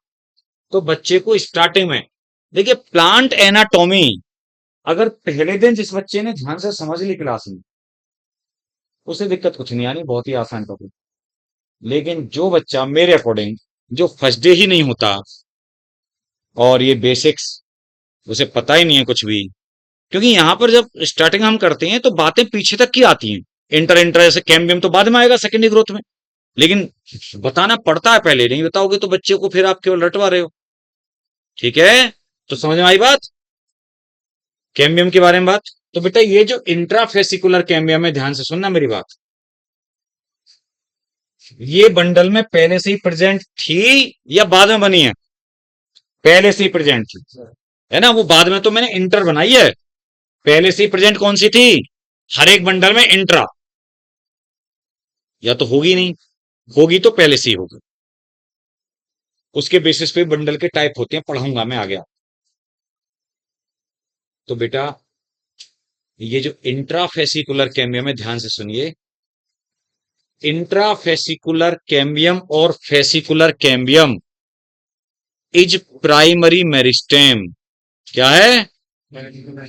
तो बच्चे को स्टार्टिंग में देखिए प्लांट एनाटॉमी, अगर पहले दिन जिस बच्चे ने ध्यान से समझ ली क्लास में, उसे दिक्कत कुछ नहीं आनी, बहुत ही आसान टॉपिक। लेकिन जो बच्चा मेरे अकॉर्डिंग जो फर्स्ट डे ही नहीं होता, और ये बेसिक्स उसे पता ही नहीं है कुछ भी, क्योंकि यहां पर जब स्टार्टिंग हम करते हैं तो बातें पीछे तक की आती हैं। इंटर इंटर ऐसे कैम्बियम तो बाद में आएगा सेकेंडरी ग्रोथ में, लेकिन बताना पड़ता है पहले, नहीं बताओगे तो बच्चे को फिर आप केवल रटवा रहे हो। ठीक है, तो समझ में आई बात कैम्बियम के बारे में बात। तो बेटा ये जो इंट्राफेसिकुलर कैम्बियम है, ध्यान से सुनना मेरी बात, ये बंडल में पहले से ही प्रेजेंट थी या बाद में बनी है? पहले से ही प्रेजेंट थी, है ना? वो बाद में तो मैंने इंटर बनाई है। पहले से ही प्रेजेंट कौन सी थी? हर एक बंडल में इंट्रा। या तो होगी नहीं, होगी तो पहले से ही होगी। उसके बेसिस पे बंडल के टाइप होते हैं, पढ़ाऊंगा मैं आगे। तो बेटा, ये जो इंट्राफेसिकुलर कैम्बियम है, ध्यान से सुनिए। इंट्राफेसिकुलर कैम्बियम और fascicular cambium is primary meristem. क्या है?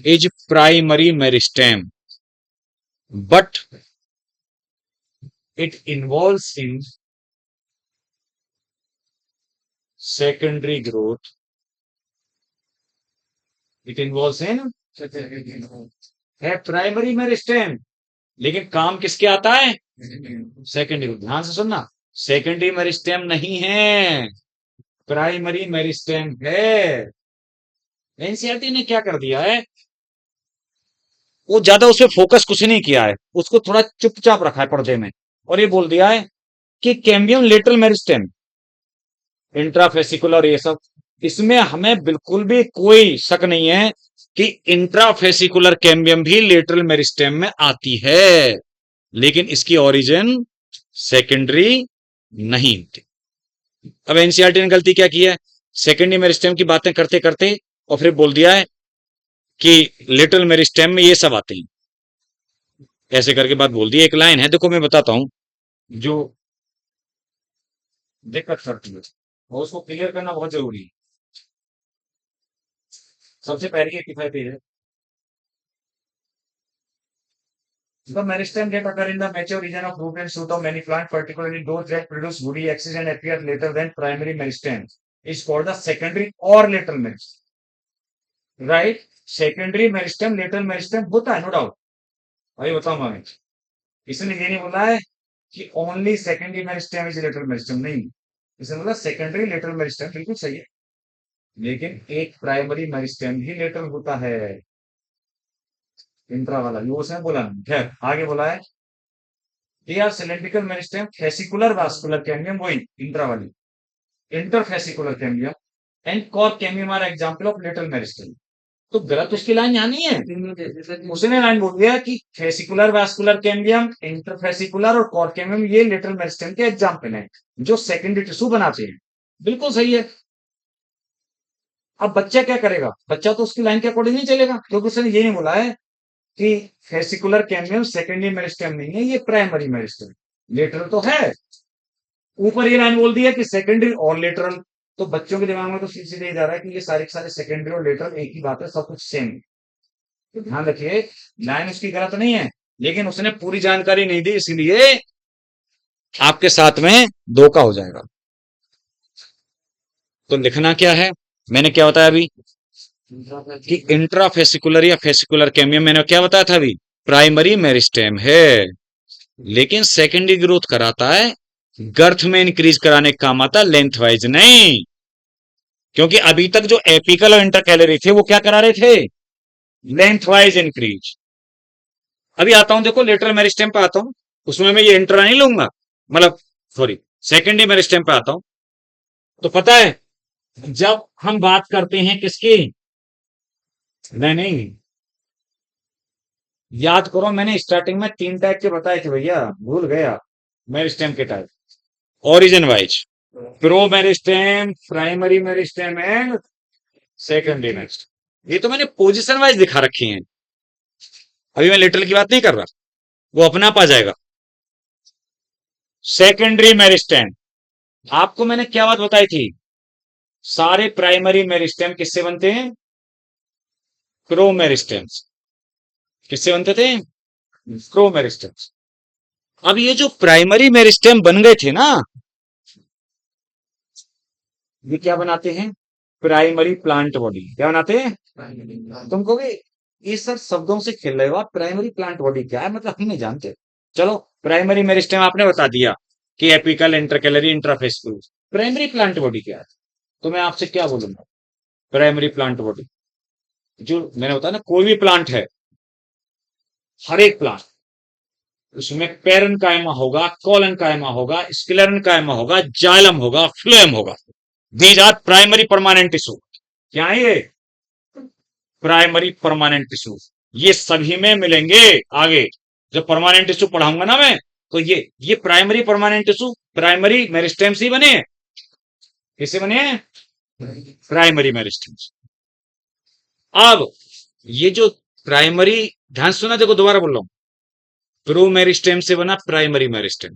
Is primary meristem, but it involves in secondary growth. It involves in है प्राइमरी मेरिस्टेम, लेकिन काम किसके आता है? सेकेंडरी। ध्यान से सुनना, सेकेंडरी मेरिस्टेम नहीं है, प्राइमरी मेरिस्टेम है। एनसीईआरटी ने क्या कर दिया है, वो ज्यादा उस पर फोकस कुछ नहीं किया है, उसको थोड़ा चुपचाप रखा है पर्दे में, और ये बोल दिया है कि कैम्बियम लेटरल मेरिस्टेम, इंट्राफेसिकुलर, ये सब, इसमें हमें बिल्कुल भी कोई शक नहीं है कि इंट्राफेसिकुलर कैम्बियम भी लेटरल मेरिस्टेम में आती है, लेकिन इसकी ओरिजिन सेकेंडरी नहीं होती। अब एनसीईआरटी ने गलती क्या की है, सेकेंडरी मेरिस्टेम की बातें करते करते और फिर बोल दिया है कि लिटिल मेरिस्टेम में ये सब आते हैं, ऐसे करके बात बोल दी। एक लाइन है, देखो मैं बताता हूं, जो दिक्कत करती है और उसको क्लियर करना बहुत जरूरी है। सबसे पहले 85 पेज है। The meristem get occur in the mature region of root and shoot of many plants, particularly those that produce woody axis and appear later than primary meristem, is called the secondary or lateral meristem. Right? Secondary meristem, lateral meristem होता है, no doubt. अभी बताऊंगा मैं। इसने ये नहीं बोला है कि only secondary meristem is lateral meristem, नहीं। इसने बोला सेकेंडरी लेटरल मेरिस्टेम, बिल्कुल सही है, लेकिन एक प्राइमरी मेरिस्टेम भी लेटरल होता है, इंट्रा वाला, ये उसने बोला नहीं। खैर, आगे बोला है, they are cylindrical meristem, fascicular vascular cambium, वही इंट्रा वाली, interfascicular cambium and cork cambium are example of lateral meristem. तो गलत उसकी लाइन यहाँ नहीं है, उसने लाइन बोल दिया कि फेसिकुलर वास्कुलर कैम्बियम, इंटरफेसिकुलर और कॉर्क कैम्बियम ये लेटरल मेरिस्टेम के एग्जांपल हैं जो सेकेंडरी टिश्यू बनाते हैं। बिल्कुल सही है। अब बच्चा क्या करेगा, बच्चा तो उसकी लाइन के अकॉर्डिंग नहीं चलेगा, क्योंकि उसने ये नहीं बोला है कि फेसिकुलर कैम्बियम सेकेंडरी मेरिस्टेम नहीं है, ये प्राइमरी मेरिस्टेम, लेटरल तो है। ऊपर ये लाइन बोल दी है कि सेकेंडरी और लेटरल, तो बच्चों के दिमाग में तो सीधे सीधे जा रहा है कि ये सारे के सारे सेकेंडरी और लेटरल एक ही बात है, सब कुछ सेम। तो ध्यान रखिए, लाइन उसकी गलत नहीं है, लेकिन उसने पूरी जानकारी नहीं दी, इसलिए आपके साथ में धोखा हो जाएगा। तो लिखना क्या है, मैंने क्या बताया अभी कि इंट्राफेसिकुलर या फेसिकुलर कैम्बियम, मैंने क्या बताया था अभी, प्राइमरी मेरिस्टेम है, लेकिन सेकेंडरी ग्रोथ कराता है, गर्थ में इंक्रीज कराने का काम आता, लेंथ वाइज नहीं। क्योंकि अभी तक जो एपिकल और इंटरकैलरी थे वो क्या करा रहे थे, लेंथ वाइज इंक्रीज। अभी आता हूं, देखो लेटरल मेरिस्टेम पे आता हूं, उसमें मैं ये इंट्रा नहीं लूंगा, मतलब सॉरी, सेकेंडरी मेरिस्टेम पे आता हूं। तो पता है, जब हम बात करते हैं किसकी, नहीं नहीं, याद करो, मैंने स्टार्टिंग में 3 टाइप के बताए थे भैया, भूल गया मेरिस्टेम के type, origin wise, pro meristem, primary meristem and secondary meristem. ये तो मैंने पोजीशन वाइज दिखा रखी हैं, अभी मैं लिटरल की बात नहीं कर रहा, वो अपने आप आ जाएगा। सेकेंडरी मेरिस्टेम, आपको मैंने क्या बात बताई थी, सारे प्राइमरी मेरिस्टेम किससे बनते हैं, प्रो मेरिस्टेम। किससे बनते थे, प्रो मेरिस्टेम। अब ये जो प्राइमरी मेरिस्टेम बन गए थे ना, ये क्या बनाते हैं, प्राइमरी प्लांट बॉडी। क्या बनाते हैं, तुम कहोगे ये सर शब्दों से खेल रहे हो आप, प्राइमरी प्लांट बॉडी क्या है, मतलब हम नहीं जानते। चलो, प्राइमरी मेरिस्टेम आपने बता दिया कि apical, intercalary, intrafascicular. Primary plant body क्या है, तो मैं आपसे क्या बोलूंगा, प्राइमरी प्लांट बॉडी, जो मैंने बताया ना, कोई भी प्लांट है, हर एक प्लांट, उसमें पेरेन्काइमा होगा, कोलेनकाइमा होगा, स्क्लेरेन्काइमा होगा, जाइलम होगा, फ्लोएम होगा। These are primary permanent tissue. क्या है ये? Primary permanent tissue. ये सभी में मिलेंगे आगे जब परमानेंट टिश्यू पढ़ाऊंगा ना मैं, तो ये primary permanent tissue primary meristem से ही बने हैं। किससे बने हैं? प्राइमरी मेरिस्टेम से। अब ये जो प्राइमरी, ध्यान सुना, देखो दोबारा बोल रहा हूं, प्रो मेरिस्टेम से बना प्राइमरी मेरिस्टेम,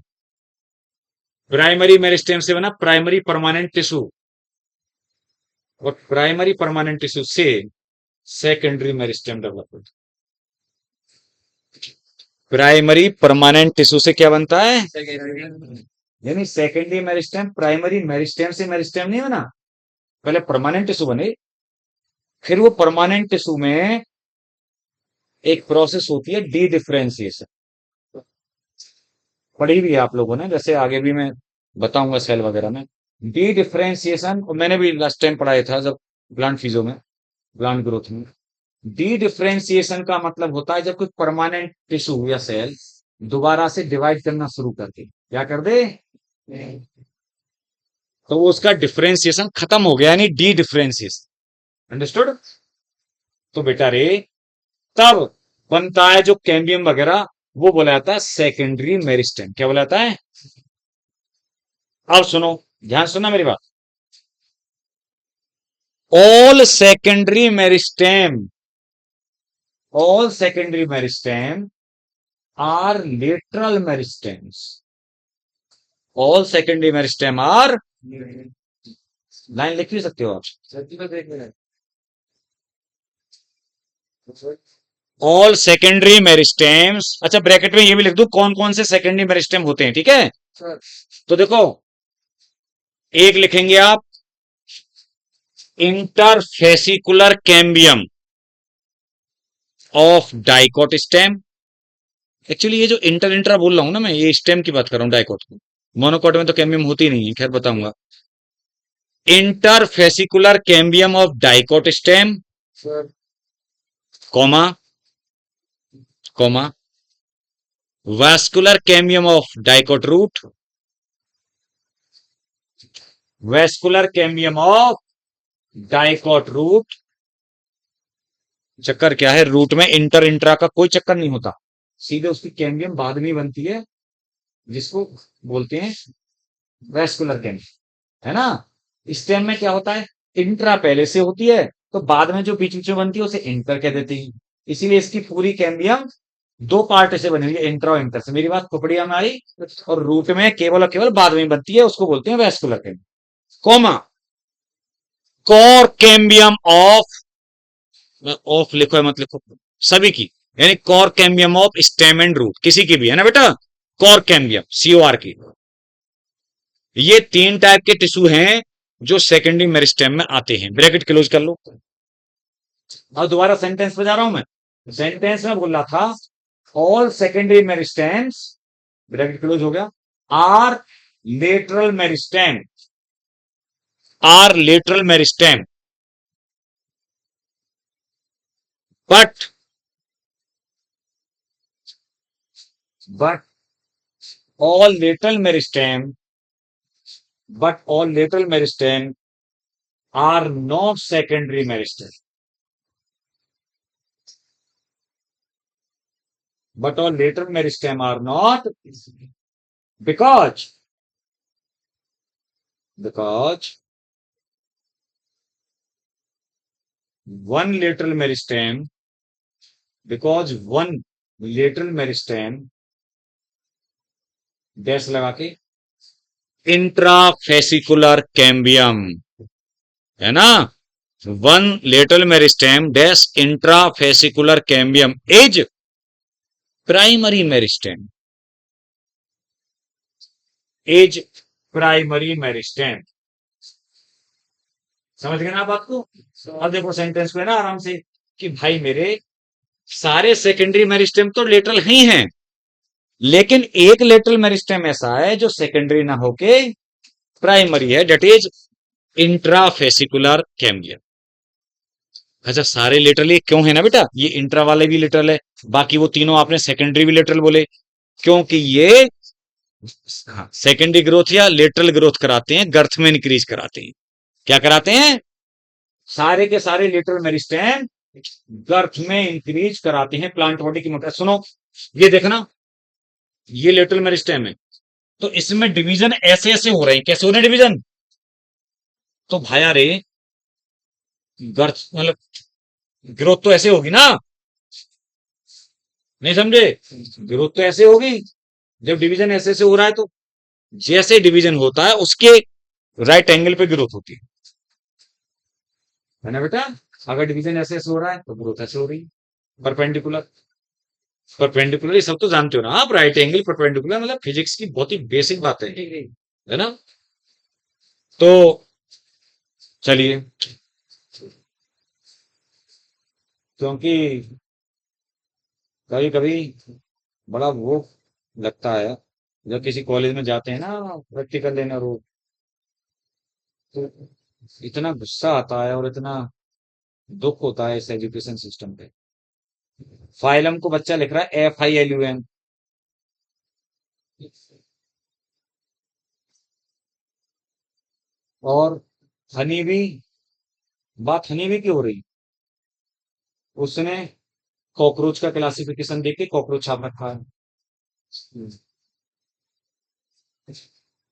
प्राइमरी मेरिस्टेम से बना प्राइमरी परमानेंट टिश्यू, और प्राइमरी परमानेंट टिश्यू से सेकेंडरी मेरिस्टेम डेवलप होता है। प्राइमरी परमानेंट टिश्यू से क्या बनता है? यानी सेकेंडरी मेरिस्टेम प्राइमरी मेरिस्टेम से मेरिस्टेम नहीं बना, पहले परमानेंट टिश्यू बने, फिर वो परमानेंट टिश्यू में एक प्रोसेस होती है डी डिफरेंशिएशन, पढ़ी भी है आप लोगों ने, जैसे आगे भी मैं बताऊंगा सेल वगैरह में। डी डिफरेंशिएशन मैंने भी लास्ट टाइम पढ़ाया था जब प्लांट फिजो में, प्लांट ग्रोथ में। डी डिफरेंशिएशन का मतलब होता है जब कोई परमानेंट टिश्यू या सेल दोबारा से डिवाइड करना शुरू कर दे, क्या कर दे, तो वो उसका डिफरेंशिएशन खत्म हो गया, यानी डी डिफरेंशिएशन। अंडरस्टूड? तो बेटा रे, तब बनता है जो कैम्बियम वगैरह, वो बोला जाता है सेकेंडरी मेरिस्टेम। क्या बोला जाता है? अब सुनो, ध्यान सुनना मेरी बात। All secondary meristem, all secondary meristem are lateral meristems, all secondary meristem are, line लिख भी सकते हो आप, ऑल सेकेंडरी मेरिस्टेम्स। अच्छा, ब्रैकेट में ये भी लिख दो कौन कौन से सेकेंडरी मेरिस्टेम होते हैं, ठीक है? तो देखो, एक लिखेंगे आप interfascicular cambium of dicot stem. Actually ये जो इंटर इंट्रा बोल रहा हूं ना मैं, ये स्टेम की बात कर रहा हूं, डाइकोट की। मोनोकोट में तो कैम्बियम होती नहीं है, खैर बताऊंगा। Interfascicular cambium of dicot stem, comma comma, vascular cambium of dicot root, vascular cambium of dicot root. चक्कर क्या है, रूट में इंटर इंट्रा का कोई चक्कर नहीं होता, सीधे उसकी कैम्बियम बाद में बनती है, जिसको बोलते हैं वैस्कुलर कैम्बियम, है ना? स्टेम में क्या होता है, इंट्रा पहले से होती है, तो बाद में जो बीच बीच में बनती है उसे इंटर कह देते हैं। इसीलिए इसकी पूरी कैम्बियम दो पार्ट से बनी हुई है, इंट्रा और इंटर से। मेरी बात खोपड़िया में आई? और रूट में केवल और केवल बाद में बनती है, उसको बोलते हैं vascular cambium, comma cork cambium of लिखो है मत लिखो, सभी की, यानी cork cambium of stem and root, किसी की भी, है ना बेटा? कोर कैम्बियम, COR की। ये तीन टाइप के टिश्यू हैं जो सेकेंडरी मेरिस्टेम में आते हैं। ब्रैकेट क्लोज कर लो। अब दोबारा सेंटेंस पे जा रहा हूं मैं। सेंटेंस में बोल रहा था all secondary meristems, bracket close हो गया, are lateral meristem, are lateral meristem, but all lateral meristem, but all lateral meristem are not secondary meristem, but all lateral meristem are not, because one lateral meristem, because one lateral meristem dash लगा के intrafascicular cambium, है ना? One lateral meristem dash intrafascicular cambium is primary meristem, is primary meristem. समझ गए ना आप बात को? अब देखो सेंटेंस को है ना आराम से, कि भाई मेरे सारे सेकेंडरी मेरिस्टेम तो लेटरल ही हैं, लेकिन एक लेटरल मेरिस्टेम ऐसा है जो सेकेंडरी ना होके प्राइमरी है, डेट इज इंट्राफेसिकुलर कैम्बियम। अच्छा, सारे लेटरल क्यों है ना बेटा, ये इंट्रा वाले भी लेटरल है, बाकी वो तीनों आपने सेकेंडरी भी लेटरल बोले, क्योंकि ये सेकेंडरी ग्रोथ या लेटरल ग्रोथ कराते हैं, गर्थ में इंक्रीज कराते हैं। क्या कराते हैं? सारे के सारे लेटरल मेरिस्टेम गर्थ में इंक्रीज कराते हैं प्लांट बॉडी की मोटाई। सुनो, ये देखना, ये लेटरल मेरिस्टेम है, तो इसमें डिवीजन ऐसे ऐसे हो रहे हैं। कैसे हो रहे हैं डिवीजन? तो भाया रे, गर्थ मतलब ग्रोथ तो ऐसे होगी ना, नहीं समझे? ग्रोथ तो ऐसे होगी जब डिवीजन ऐसे ऐसे हो रहा है। तो जैसे डिवीजन होता है उसके राइट एंगल पे ग्रोथ होती है ना बेटा? अगर डिवीजन ऐसे ऐसे हो रहा है तो ग्रोथ ऐसे हो रही है, परपेंडिकुलर। परपेंडिकुलर ये सब तो जानते हो ना आप, राइट एंगल परपेंडिकुलर, मतलब फिजिक्स की बहुत ही बेसिक बात है ना? तो चलिए, क्योंकि कभी कभी बड़ा वो लगता है जब किसी कॉलेज में जाते हैं ना प्रैक्टिकल लेने, रोज तो इतना गुस्सा आता है और इतना दुख होता है इस एजुकेशन सिस्टम पे। फाइलम को बच्चा लिख रहा है FILUM, और हनी भी, बात हनी भी की हो रही, उसने कॉकरोच का क्लासिफिकेशन देख के कॉकरोच छाप रखा है।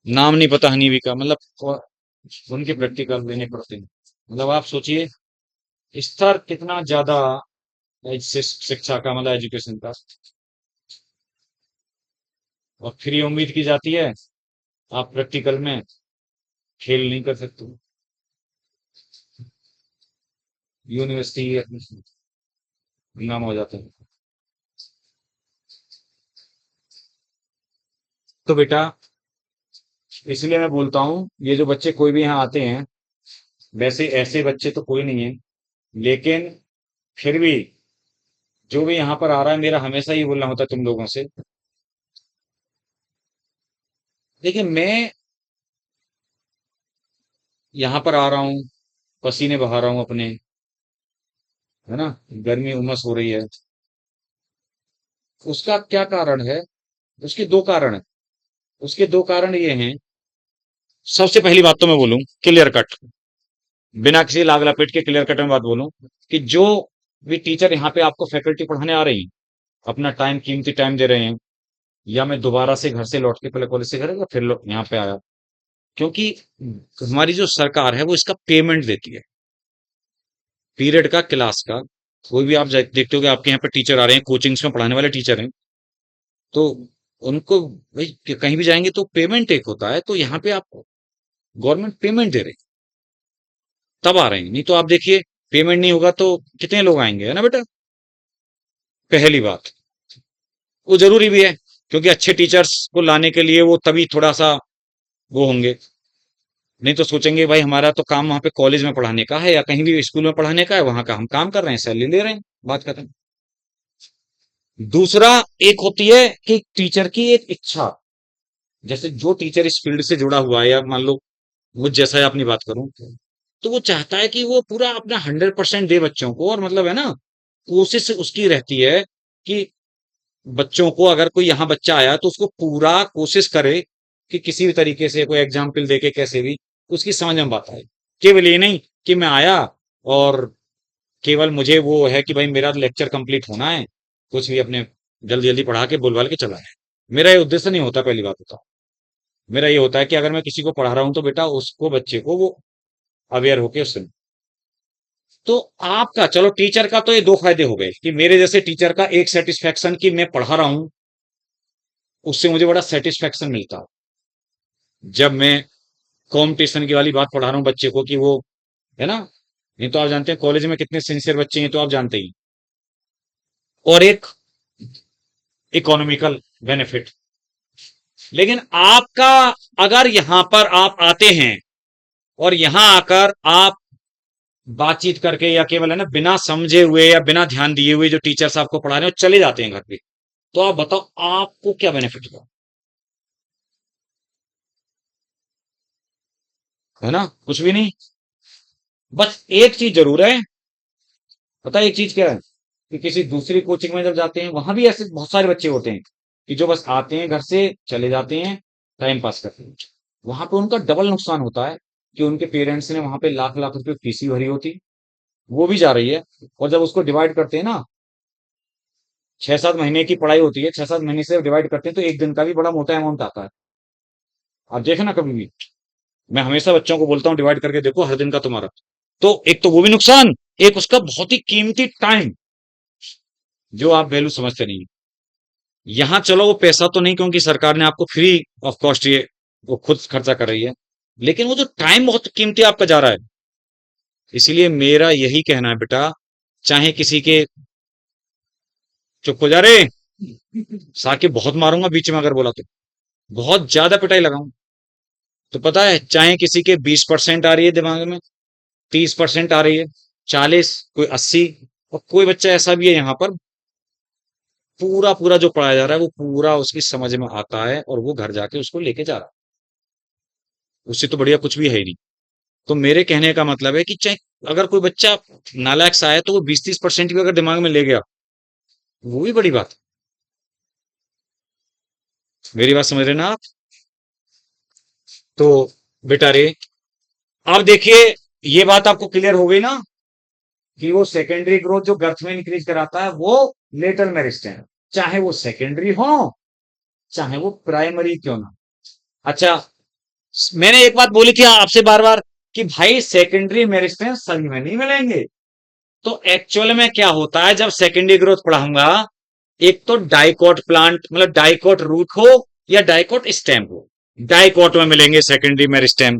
नाम नहीं पता हनी भी का, मतलब उनके प्रैक्टिकल देने पड़ते हैं। मतलब आप सोचिए स्तर कितना ज्यादा है शिक्षा का, मतलब एजुकेशन का। और फिर ये उम्मीद की जाती है आप प्रैक्टिकल में खेल नहीं कर सकते, यूनिवर्सिटी नाम हो जाता है। तो बेटा, इसलिए मैं बोलता हूँ ये जो बच्चे कोई भी यहाँ आते हैं, वैसे ऐसे बच्चे तो कोई नहीं है, लेकिन फिर भी जो भी यहाँ पर आ रहा है, मेरा हमेशा ही बोलना होता है तुम लोगों से। देखिए, मैं यहाँ पर आ रहा हूँ, पसीने बहा रहा हूँ अपने, है ना, गर्मी उमस हो रही है। उसका क्या कारण है? उसके दो कारण है। उसके दो कारण ये हैं। सबसे पहली बात तो मैं बोलूं क्लियर कट, बिना किसी लाग लपेट के क्लियर कट में बात बोलूं, कि जो भी टीचर यहाँ पे आपको फैकल्टी पढ़ाने आ रही है, अपना टाइम, कीमती टाइम दे रहे हैं, या मैं दोबारा से घर से लौट के पहले कॉलेज से घर या फिर यहाँ पे आया, क्योंकि हमारी जो सरकार है वो इसका पेमेंट देती है, पीरियड का, क्लास का। कोई भी आप देखते हो कि आपके यहाँ पे टीचर आ रहे हैं, कोचिंग्स में पढ़ाने वाले टीचर हैं, तो उनको भाई कहीं भी जाएंगे तो पेमेंट एक होता है, तो यहाँ पे आप गवर्नमेंट पेमेंट दे रही है, तब आ रहे हैं। नहीं तो आप देखिए, पेमेंट नहीं होगा तो कितने लोग आएंगे, है ना बेटा? पहली बात, वो जरूरी भी है, क्योंकि अच्छे टीचर्स को लाने के लिए वो तभी थोड़ा सा वो होंगे। नहीं तो सोचेंगे भाई हमारा तो काम वहां पे कॉलेज में पढ़ाने का है या कहीं भी स्कूल में पढ़ाने का है, वहां का हम काम कर रहे हैं, सैलरी ले रहे हैं, बात खत्म। दूसरा, एक होती है कि टीचर की एक इच्छा, जैसे जो टीचर इस फील्ड से जुड़ा हुआ है, या मान लो मुझ जैसा है, अपनी बात करूं, तो वो चाहता है कि वो पूरा अपना 100% दे बच्चों को, और मतलब है ना, कोशिश उसकी रहती है कि बच्चों को, अगर कोई यहाँ बच्चा आया तो उसको पूरा कोशिश करे कि किसी भी तरीके से कोई एग्जाम्पल देके कैसे भी उसकी समझ में बात आए। केवल ये नहीं कि मैं आया और केवल मुझे वो है कि भाई मेरा लेक्चर कंप्लीट होना है, कुछ भी अपने जल्दी जल्दी पढ़ा के बोलवाल के चला है। मेरा ये उद्देश्य नहीं होता, पहली बात होता। मेरा ये होता है कि अगर मैं किसी को पढ़ा रहा हूं तो बेटा उसको, बच्चे को वो अवेयर होके उससे। तो आपका, चलो टीचर का तो ये दो फायदे हो गए कि मेरे जैसे टीचर का एक सेटिस्फेक्शन कि मैं पढ़ा रहा हूं, उससे मुझे बड़ा सेटिस्फेक्शन मिलता है। जब मैं कंपटीशन की वाली बात पढ़ा रहा हूँ बच्चे को कि वो, है ना, नहीं तो आप जानते हैं कॉलेज में कितने सिंसियर बच्चे हैं, तो आप जानते ही। और एक इकोनॉमिकल बेनिफिट। लेकिन आपका, अगर यहां पर आप आते हैं और यहां आकर आप बातचीत करके या केवल है ना बिना समझे हुए या बिना ध्यान दिए हुए जो टीचर्स आपको पढ़ा रहे हो चले जाते हैं घर पे, तो आप बताओ आपको क्या बेनिफिट होगा? है ना, कुछ भी नहीं। बस एक चीज जरूर है, पता है एक चीज क्या है? कि किसी दूसरी कोचिंग में जब जाते हैं वहां भी ऐसे बहुत सारे बच्चे होते हैं कि जो बस आते हैं घर से चले जाते हैं, टाइम पास करते हैं। वहां पे उनका डबल नुकसान होता है कि उनके पेरेंट्स ने वहां पे लाख लाख रुपए फीस ही भरी होती, वो भी जा रही है। और जब उसको डिवाइड करते हैं ना, 6-7 महीने की पढ़ाई होती है, 6-7 महीने से डिवाइड करते हैं तो एक दिन का भी बड़ा मोटा अमाउंट आता है। आप देखें ना कभी भी, मैं हमेशा बच्चों को बोलता हूँ डिवाइड करके देखो हर दिन का तुम्हारा। तो एक तो वो भी नुकसान, एक उसका बहुत ही कीमती टाइम जो आप वैल्यू समझते नहीं। यहाँ चलो वो पैसा तो नहीं, क्योंकि सरकार ने आपको फ्री ऑफ कॉस्ट ये वो खुद खर्चा कर रही है, लेकिन वो जो टाइम बहुत कीमती आपका जा रहा है। इसीलिए मेरा यही कहना है बेटा, चाहे किसी के, चुप हो जा रे, साके बहुत मारूंगा बीच में अगर बोला तो, बहुत ज्यादा पिटाई लगाऊं। तो पता है, चाहे किसी के 20% आ रही है दिमाग में, 30% आ रही है, 40, कोई 80, और कोई बच्चा ऐसा भी है यहाँ पर पूरा पूरा जो पढ़ाया जा रहा है वो पूरा उसकी समझ में आता है और वो घर जाके उसको लेके जा रहा है। उससे तो बढ़िया कुछ भी है ही नहीं। तो मेरे कहने का मतलब है कि चाहे अगर कोई बच्चा नालायक सा है तो वो 20-30% भी अगर दिमाग में ले गया, वो भी बड़ी बात है। मेरी बात समझ रहे ना आप? तो बेटा रे, अब देखिए, ये बात आपको क्लियर हो गई ना कि वो सेकेंडरी ग्रोथ जो गर्थ में इंक्रीज कराता है वो लेटरल मेरिस्टेम, चाहे वो सेकेंडरी हो चाहे वो प्राइमरी क्यों ना। अच्छा, मैंने एक बात बोली थी आपसे बार बार कि भाई सेकेंडरी मेरिस्टेम सभी में नहीं मिलेंगे। तो एक्चुअल में क्या होता है, जब सेकेंडरी ग्रोथ पढ़ाऊंगा, एक तो डाइकोट प्लांट मतलब डाइकोट रूट हो या डाइकोट स्टेम हो, डाइकोट में मिलेंगे सेकेंडरी मेरिस्टेम।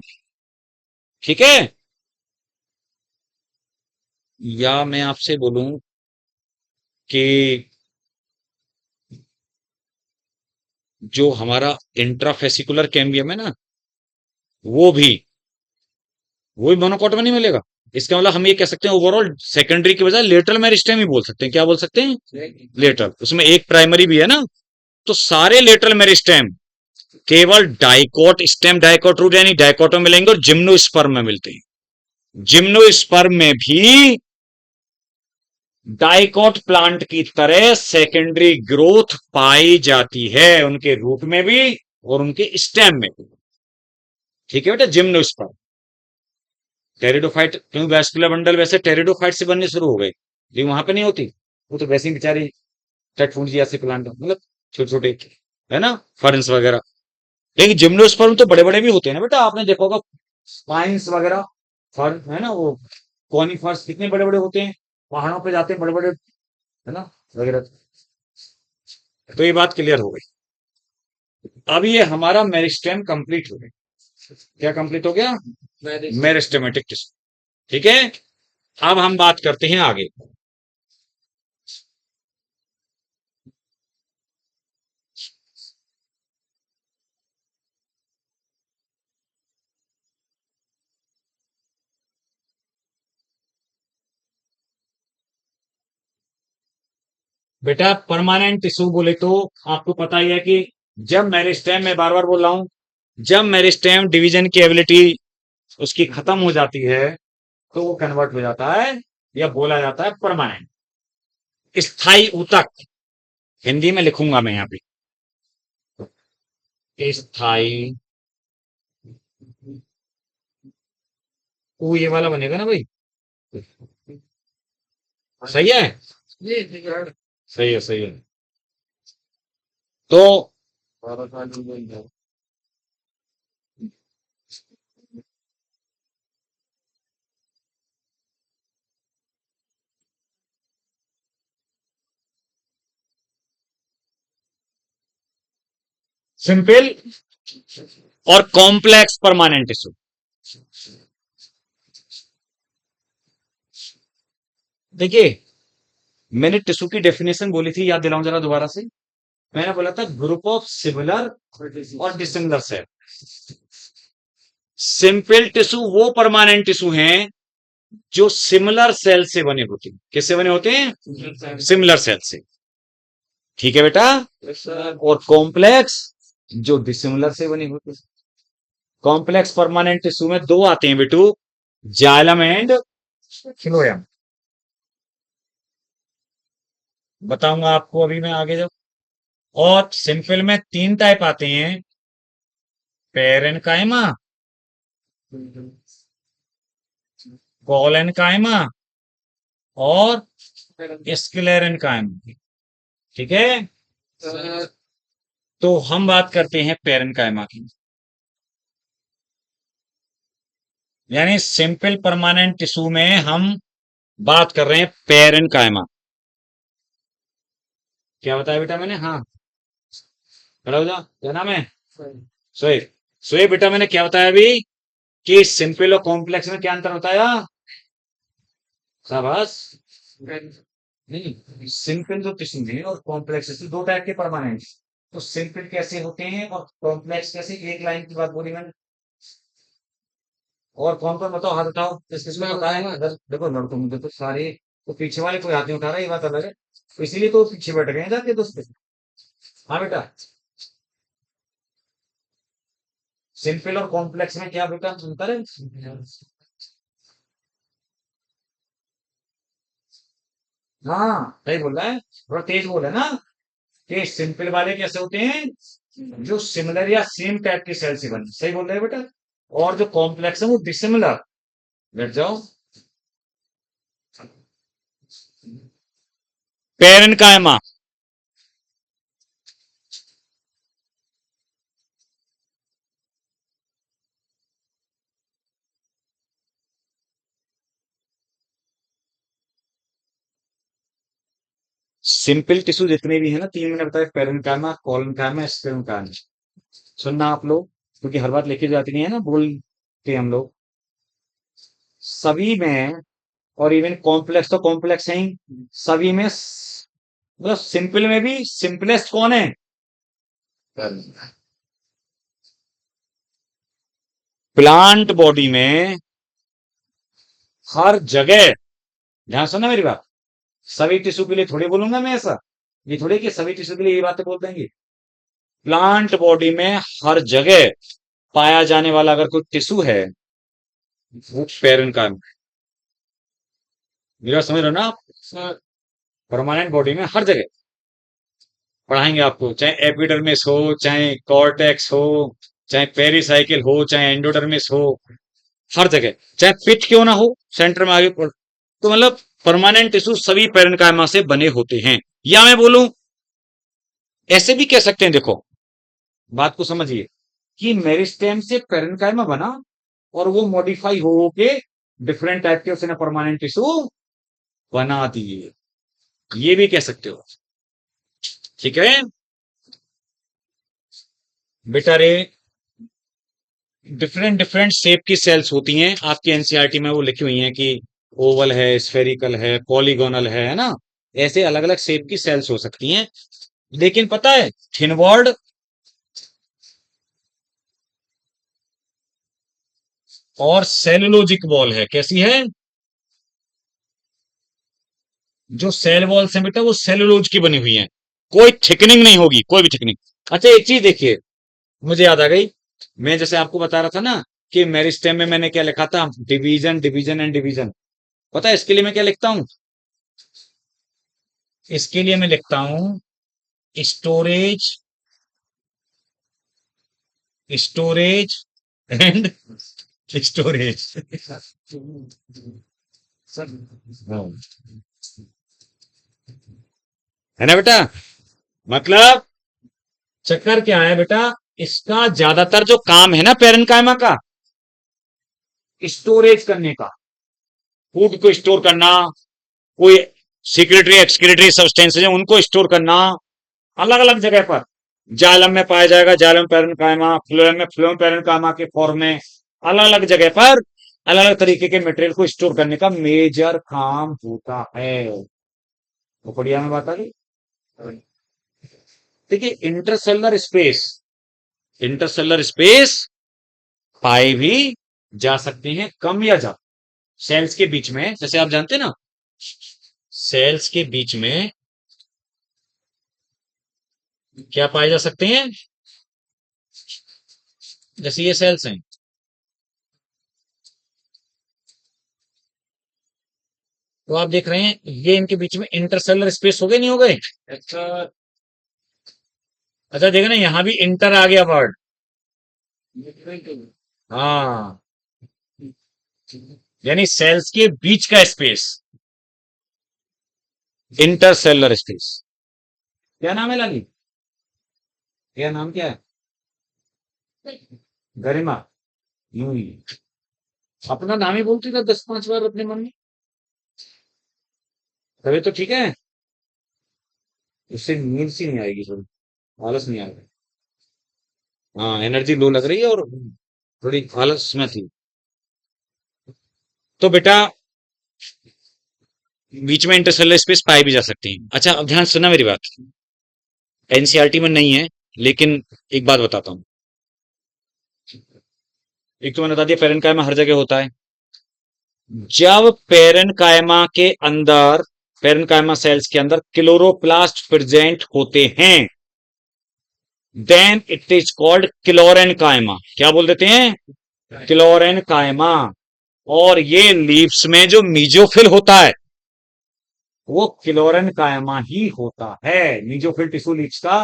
ठीक है? या मैं आपसे बोलूं कि जो हमारा इंट्राफेसिकुलर कैम्बियम है ना, वो भी वो भी मोनोकोट में नहीं मिलेगा। इसका मतलब हम ये कह सकते हैं ओवरऑल सेकेंडरी की बजाय लेटरल मेरिस्टेम ही बोल सकते हैं। क्या बोल सकते हैं? लेटरल, उसमें एक प्राइमरी भी है ना। तो सारे लेटरल मेरिस्टेम केवल डाइकोट स्टेम डाइकोट रूट यानी डाइकोट में मिलेंगे और जिम्नोस्पर्म में मिलते हैं। जिम्नोस्पर्म में भी डाइकोट प्लांट की तरह सेकेंडरी ग्रोथ पाई जाती है, उनके रूट में भी और उनके स्टेम में भी। ठीक है बेटा, जिम्नोस्पर्म। टेरिडोफाइट, क्योंकि वैस्कुलर बंडल वैसे टेरिडोफाइट से बनने शुरू हो गए, लेकिन वहां पे नहीं होती। वो तो वैसे ही बेचारी टटफूंजिया से प्लांट मतलब छोटे छोटे, है ना, फर्न्स वगैरह। लेकिन जिम्नोस्पर्म तो बड़े बड़े भी होते हैं ना बेटा, आपने देखा होगा स्पाइन्स वगैरह, फर्न है ना, वो कॉनिफर्स कितने बड़े बड़े होते हैं, पहाड़ों पे जाते हैं बड़े बड़े, है ना, वगैरह। तो ये बात क्लियर हो गई। अब ये हमारा मेरिस्टेम कंप्लीट हो गया। क्या कंप्लीट हो गया? Meristematic tissue. ठीक है, अब हम बात करते हैं आगे। बेटा परमानेंट टिश्यू बोले तो आपको पता ही है कि जब मेरिस्टेम, मैं बार बार बोल रहा हूं, जब मेरिस्टेम डिवीजन की एबिलिटी उसकी खत्म हो जाती है तो वो कन्वर्ट हो जाता है या बोला जाता है परमानेंट, स्थायी ऊतक। हिंदी में लिखूंगा मैं यहाँ पे, स्थायी। वो ये वाला बनेगा ना भाई? सही है, सही है, सही है। तो सिंपल और कॉम्प्लेक्स परमानेंट टिश्यू। देखिए, मैंने टिश्यू की डेफिनेशन बोली थी, याद दिलाऊं जरा दोबारा से। मैंने बोला था ग्रुप ऑफ सिमिलर और डिसिमिलर सेल। सिंपल टिश्यू वो परमानेंट टिश्यू हैं जो सिमिलर सेल से बने होते हैं। किससे बने होते हैं? सिमिलर सेल से। ठीक है बेटा? और कॉम्प्लेक्स जो डिसिमिलर से बने होते हैं। कॉम्प्लेक्स परमानेंट टिश्यू में दो आते हैं बेटू, जाइलम एंड फ्लोएम। बताऊंगा आपको अभी मैं आगे जब और सिंपल में 3 टाइप आते हैं, पेरेन्काइमा, कोलेनकाइमा और स्क्लेरेन्काइमा। ठीक है, तो हम बात करते हैं पेरेन्काइमा की, यानी सिंपल परमानेंट टिश्यू में हम बात कर रहे हैं पेरेन्काइमा। क्या बताया बेटा मैंने? हाँ, खड़ा हो जा, क्या नाम है? सोए। सोए बेटा, मैंने क्या बताया अभी कि सिंपल और कॉम्प्लेक्स में क्या अंतर बताया? शाबाश। नहीं, सिंपल जो टिश्यू है और कॉम्प्लेक्स टिश्यू दो टाइप के परमानेंट, तो सिंपल कैसे होते हैं और कॉम्प्लेक्स कैसे, एक लाइन की बात बोली मैंने। और कौन कौन बताओ, हाथ उठाओ, किसमें बताया है इधर देखो, लड़कों में देखो सारे, तो पीछे वाले कोई हाथ नहीं उठा रहा, ये बात अलग है, तो इसीलिए तो पीछे बैठ गए हैं जाके दोस्त। हाँ बेटा, सिंपल और कॉम्प्लेक्स में क्या बेटा अंतर है? हाँ सही बोल रहा है, थोड़ा तेज बोल है ना, कि सिंपल वाले कैसे होते हैं, जो सिमिलर या सेम टाइप के सेल से बने, सही बोल रहे हैं बेटा, और जो कॉम्प्लेक्स है वो डिसिमिलर। बैठ जाओ। पेरेन्काइमा, सिंपल टिश्यू जितने भी है ना, तीन मैंने बताया, पेरेन्काइमा, कोलेनकाइमा, स्क्लेरेन्काइमा। सुनना आप लोग, क्योंकि हर बात लिखी जाती नहीं है ना, बोलते हम लोग सभी में, और इवन कॉम्प्लेक्स तो कॉम्प्लेक्स है ही, सभी में मतलब सिंपल में भी सिंपलेस्ट कौन है? प्लांट बॉडी में हर जगह, ध्यान सुनना मेरी बात, सभी टिश्यू के लिए थोड़ी बोलूंगा मैं ऐसा, ये थोड़ी कि सभी टिश्यू के लिए ये बातें बोल देंगे। प्लांट बॉडी में हर जगह पाया जाने वाला अगर कोई टिश्यू है, वो पेरेन्काइमा। मेरा समझ रहे हो ना आप? परमानेंट बॉडी में हर जगह पढ़ाएंगे आपको, चाहे एपिडर्मिस हो, चाहे कॉर्टेक्स हो, चाहे पेरिसाइकिल हो, चाहे एंडोडर्मिस हो, हर जगह, चाहे पिट क्यों ना हो सेंटर में आगे पढ़, तो मतलब परमानेंट टिश्यू सभी पेरेन्काइमा से बने होते हैं। या मैं बोलूं, ऐसे भी कह सकते हैं, देखो बात को समझिए, कि मेरिस्टेम से पेरेन्काइमा बना और वो मॉडिफाई हो के डिफरेंट टाइप के उसने परमानेंट टिश्यू बना दिए, ये भी कह सकते हो। ठीक है बेटा रे, डिफरेंट डिफरेंट शेप की सेल्स होती हैं, आपकी एनसीईआरटी में वो लिखी हुई हैं कि ओवल है, स्फेरिकल है, पॉलीगोनल है ना, ऐसे अलग अलग शेप की सेल्स हो सकती हैं। लेकिन पता है, थिनवर्ड और सेलुलोजिक वॉल है, कैसी है? जो सेल वॉल्स है बेटा, वो सेलुलोज की बनी हुई है, कोई थिकनिंग नहीं होगी, कोई भी थिकनिंग। अच्छा एक चीज देखिए, मुझे याद आ गई, मैं जैसे आपको बता रहा था ना कि मेरिस्टेम में मैंने क्या लिखा था, डिवीजन डिवीजन एंड डिवीजन, पता है इसके लिए मैं क्या लिखता हूं? इसके लिए मैं लिखता हूं स्टोरेज, स्टोरेज एंड स्टोरेज। है ना बेटा? मतलब चक्कर क्या है बेटा, इसका ज्यादातर जो काम है ना पेरेन्काइमा का, स्टोरेज करने का, फूड को स्टोर करना, कोई सिक्रेटरी एक्सक्रीटरी सब्सटेंसेस है उनको स्टोर करना अलग अलग जगह पर। जालम में पाया जाएगा जालम पेरेन्काइमा, फ्लोएम में फ्लोएम पेरेन्काइमा के फॉर्म में, अलग अलग जगह पर अलग अलग तरीके के मटेरियल को स्टोर करने का मेजर काम होता है। तो बढ़िया में बात आ गई। देखिए इंटरसेलर स्पेस पाए भी जा सकते हैं, कम या ज्यादा, सेल्स के बीच में, जैसे आप जानते हैं ना, सेल्स के बीच में क्या पाए जा सकते हैं, जैसे ये सेल्स हैं, तो आप देख रहे हैं ये इनके बीच में इंटरसेलर स्पेस हो गए नहीं हो गए? अच्छा, अच्छा देखो ना, यहां भी इंटर आ गया वर्ड। हाँ, यानी सेल्स के बीच का स्पेस, इंटरसेलर स्पेस। क्या नाम है लाली? क्या नाम क्या है? गरिमा। यूं ही अपना नाम ही बोलती था 10 5 बार अपने मन में। तबे तो ठीक है। उससे नींद सी नहीं आएगी, थोड़ी आलस नहीं आएगा। हाँ, एनर्जी लो लग रही है और थोड़ी आलस में थी। तो बेटा, बीच में इंटरसेलर स्पेस पाई भी जा सकती है। अच्छा, अब ध्यान सुनना मेरी बात। एनसीईआरटी में नहीं है, लेकिन एक बात बताता हूँ। एक तो मैंने बता दिया पेरेन्काइमा हर जगह होता है। जब पेरेन्काइमा के अंदर, पेरेन्काइमा सेल्स के अंदर क्लोरोप्लास्ट प्रेजेंट होते हैं, then it is called chlorenchyma. क्या बोल देते हैं? क्लोरेन्काइमा। और ये लीव्स में जो मीजोफिल होता है, वो क्लोरेन्काइमा ही होता है। मीजोफिल टिश्यू लीव्स का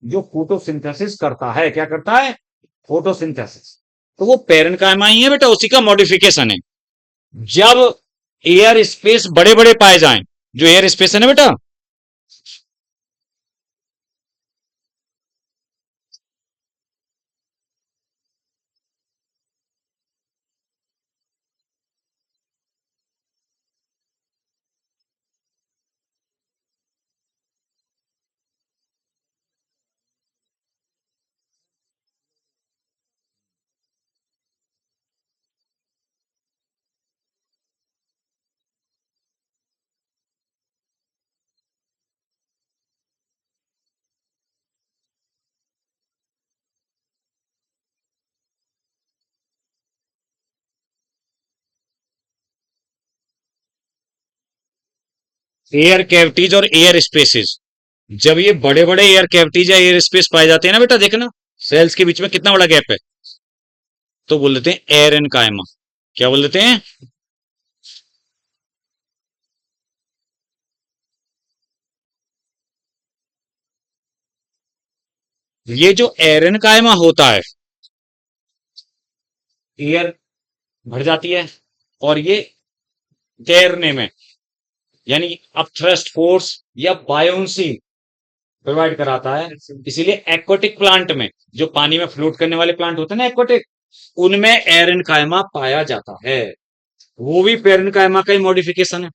जो फोटोसिंथेसिस करता है, क्या करता है? फोटोसिंथेसिस। तो वो पेरेन्काइमा ही है बेटा, उसी का मॉडिफिकेशन है। जब एयर स्पेस बड़े बड़े पाए जाएं, जो एयर स्पेस है ना बेटा, एयर कैविटीज और एयर स्पेसेस, जब ये बड़े बड़े एयर कैविटीज या एयर स्पेस पाए जाते हैं ना बेटा, देखना सेल्स के बीच में कितना बड़ा गैप है, तो बोल देते हैं एयर एनकाइमा। क्या बोल देते हैं? ये जो एयर एनकाइमा होता है, एयर भर जाती है और ये तैरने में, यानी अपथ्रस्ट फोर्स या बायोन्सी प्रोवाइड कराता है। इसीलिए एक्वाटिक प्लांट में, जो पानी में फ्लोट करने वाले प्लांट होते हैं ना एक्वाटिक, उनमें एरेनकाइमा पाया जाता है। वो भी पेरेन्काइमा का ही मॉडिफिकेशन है।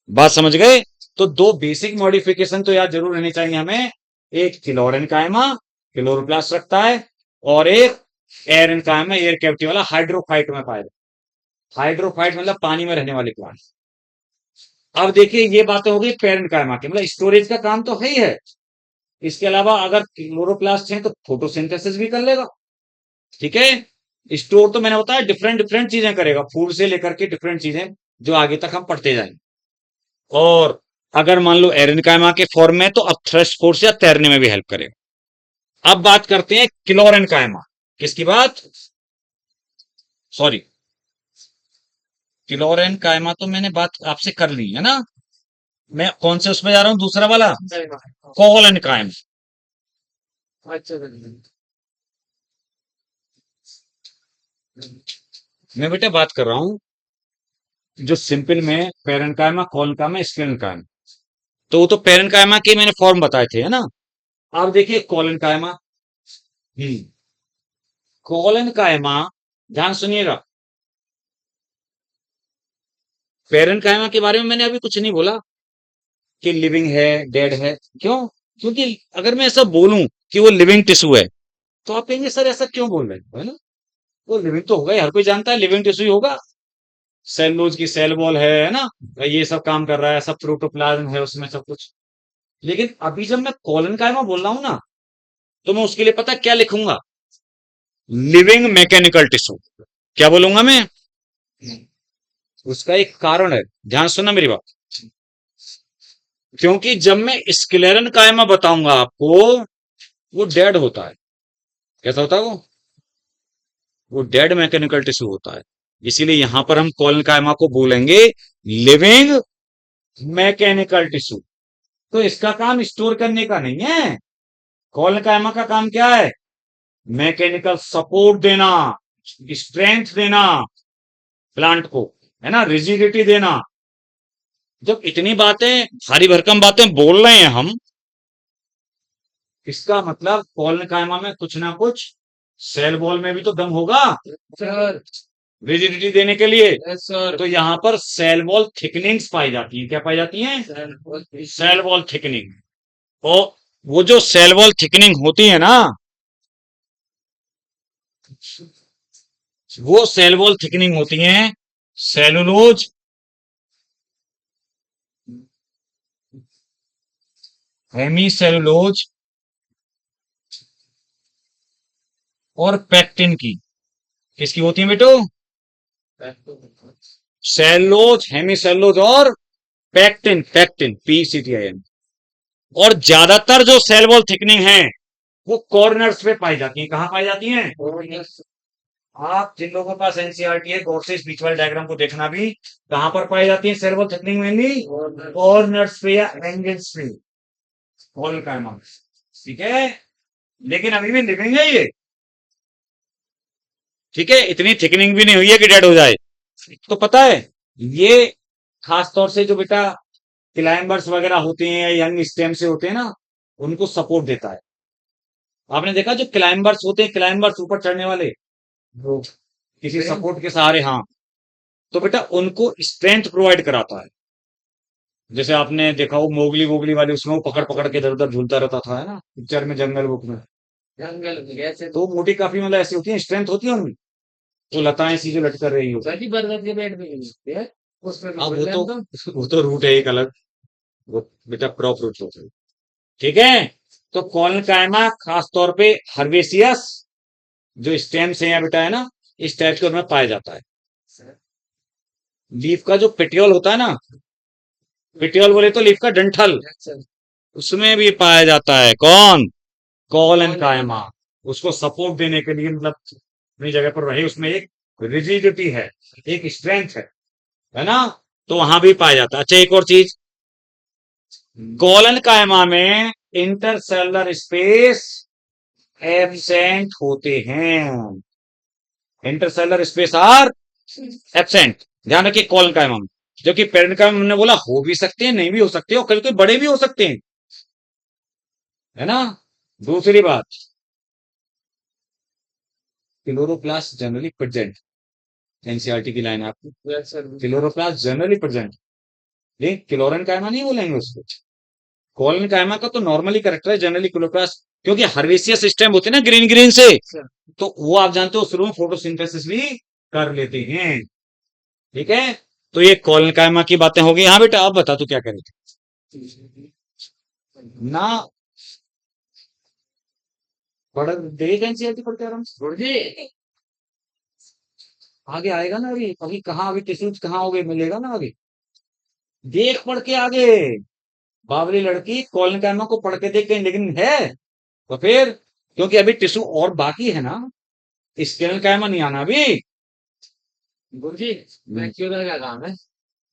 बात समझ गए? तो दो बेसिक मॉडिफिकेशन तो याद जरूर रहनी चाहिए हमें। एक क्लोरेन्काइमा, क्लोरोप्लास्ट रखता है, और एक एरेन्काइमा, एयर कैविटी वाला, हाइड्रोफाइट में पाया जाता है। हाइड्रोफाइट मतलब पानी में रहने वाले प्लांट। अब देखिए, ये बातें हो गई पेरेन्काइमा की, मतलब स्टोरेज का काम तो है ही है। इसके अलावा अगर क्लोरोप्लास्ट है तो फोटोसिंथेसिस भी कर लेगा। ठीक है, स्टोर तो मैंने बताया डिफरेंट डिफरेंट चीजें करेगा, फूड से लेकर के डिफरेंट चीजें, जो आगे तक हम पढ़ते जाएंगे। और अगर मान लो एरेनकाइमा के फॉर्म में, तो अब थ्रस्ट फोर्स या तैरने में भी हेल्प करेगा। अब बात करते हैं क्लोरेनकाइमा। किसकी बात? सॉरी, क्लोरेनकाइमा तो मैंने बात आपसे कर ली है ना। मैं कौन से उसमें जा रहा हूं, दूसरा वाला, कोलेनकाइमा। मैं बेटा बात कर रहा हूं जो सिंपल में पेरेन्काइमा, कोलेनकाइमा, स्क्लेरेनकाइमा। तो वो तो पेरेन्काइमा के मैंने फॉर्म बताए थे, है ना। अब देखिए कोलेनकाइमा। हम्म, कोलेनकाइमा, ध्यान सुनिएगा। पेरेन्काइमा के बारे में मैंने अभी कुछ नहीं बोला कि लिविंग है, डेड है। क्यों? क्योंकि अगर मैं ऐसा बोलूं कि वो लिविंग टिश्यू है, तो आप कहेंगे सर ऐसा क्यों बोल रहे हैं, है ना। वो लिविंग तो होगा ही, हर कोई जानता है लिविंग टिश्यू ही होगा। सेलुलोज की सेल वॉल है ना, ये सब काम कर रहा है, सब प्रोटोप्लाज्म है उसमें, सब कुछ। लेकिन अभी जब मैं कोलेनकाइमा बोल रहा हूं ना, तो मैं उसके लिए पता है क्या लिखूंगा? Living mechanical tissue. क्या बोलूंगा मैं? उसका एक कारण है, ध्यान सुनना मेरी बात। क्योंकि जब मैं स्क्लेरन कायमा बताऊंगा आपको, वो डेड होता है। कैसा होता है वो डेड मैकेनिकल टिश्यू होता है। इसीलिए यहां पर हम कोलन कायमा को बोलेंगे लिविंग मैकेनिकल टिश्यू। तो इसका काम स्टोर करने का नहीं है, कोलेनकाइमा का काम क्या है? मैकेनिकल सपोर्ट देना, स्ट्रेंथ देना प्लांट को, है ना, रिजिडिटी देना। जब इतनी बातें, भारी भरकम बातें बोल रहे हैं हम, इसका मतलब कोलेनकाइमा में कुछ ना कुछ सेल वॉल में भी तो दम होगा सर। रिजिडिटी देने के लिए। Yes sir. तो यहां पर सेल वॉल थिकनिंग्स पाई जाती हैं। क्या पाई जाती हैं? Cell wall thickening. और वो जो सेल वॉल थिकनिंग होती है ना, वो सेल वॉल थिकनिंग होती है सेलुलोज, हेमी सेलुलोज और पैक्टिन की। किसकी होती है बेटो? सेलुलोज, हेमी सेलुलोज और पैक्टिन, पैक्टिन PCTIN। और ज्यादातर जो सेल वॉल थिकनिंग है वो कॉर्नर्स पे पाई जाती है। कहां पाई जाती हैं? आप जिन लोगों के पास एनसीईआरटी है, गौर से इस बीच वाले डायग्राम को देखना भी, कहां पर पाई जाती है cell wall thickening? Mainly corners पे या एंगल्स पे, कोलेनकाइमा। ठीक है, लेकिन अभी भी लिविंग है ये। ठीक है, इतनी थिकनिंग भी नहीं हुई है कि डेड हो जाए। तो पता है, ये खास तौर से जो बेटा क्लाइंबर्स वगैरह होते हैं या यंग स्टेम से होते हैं ना, उनको सपोर्ट देता है। आपने देखा जो क्लाइंबर्स होते हैं, क्लाइंबर्स ऊपर चढ़ने वाले, वो किसी सपोर्ट के सहारे, हाँ, तो बेटा उनको स्ट्रेंथ प्रोवाइड कराता है। जैसे आपने देखा वो मोगली वोगली वाले, उसमें वो पकड़ पकड़ के इधर उधर झूलता रहता था, है ना, पिक्चर में, जंगल बुक में। जंगल में कैसे तो मोटी काफी मतलब ऐसी होती है, स्ट्रेंथ होती है उनमें, तो लताएं सी जो लटक रही हो। सभी बरगद के पेड़ पे मिल सकते हैं उसमें भी अब बोल रहे हैं हम वो तो रूट है एक अलग, वो बेटा क्रॉप रूट होता है। ठीक है, तो कोलेनकाइमा खास तौर पे हर्बेसियस जो स्टेम्स हैं बेटा, है ना, इस टाइप के उनमें पाया जाता है। लीफ का जो पेटियोल होता है ना, पेटियोल बोले तो लीफ का डंठल, उसमें भी पाया जाता है। कौन? कोलेनकाइमा। उसको सपोर्ट देने के लिए, मतलब अपनी जगह पर रहे, उसमें एक रिजिडिटी है, एक स्ट्रेंथ है ना, तो वहां भी पाया जाता है। अच्छा, एक और चीज, कोलेनकाइमा में इंटरसेलुलर स्पेस एब्सेंट होते हैं। इंटरसेलुलर स्पेस आर एब्सेंट, ध्यान रखिए कोलेनकाइमा में। जबकि पेरेन्काइमा हमने बोला हो भी सकते हैं, नहीं भी हो सकते, और कभी कोई बड़े भी हो सकते हैं, है ना। दूसरी बात, क्लोरोप्लास्ट जनरली प्रेजेंट, एनसीईआरटी की लाइन है आपको, क्लोरोप्लास्ट जनरली प्रेजेंट। ये क्लोरेनकाइमा नहीं बोलेंगे उसको, कोलेनकाइमा का तो नॉर्मली करेक्टर है जनरली क्लोरोप्लास्ट, क्योंकि हर्बेसियस सिस्टम होते हैं ना ग्रीन ग्रीन से, तो वो आप जानते हो शुरू में फोटोसिंथेसिस भी कर लेते हैं। ठीक है, तो ये कोलेनकाइमा की बातें हो गई। हाँ बेटा, आप बता तू क्या कह रही थी ना? पढ़ देख एनसीईआरटी पढ़ते आराम से, गुरुजी आगे आएगा ना। अभी अभी कहाँ, अभी टिश्यूज कहाँ हो गए, मिलेगा ना आगे, देख पढ़ के आगे। बावली लड़की कोलेनकाइमा को पढ़ के देख के, लेकिन है तो फिर, क्योंकि अभी टिश्यू और बाकी है ना, स्केलेनकाइमा नहीं आना अभी। गुरुजी वैक्यूल का क्या काम है?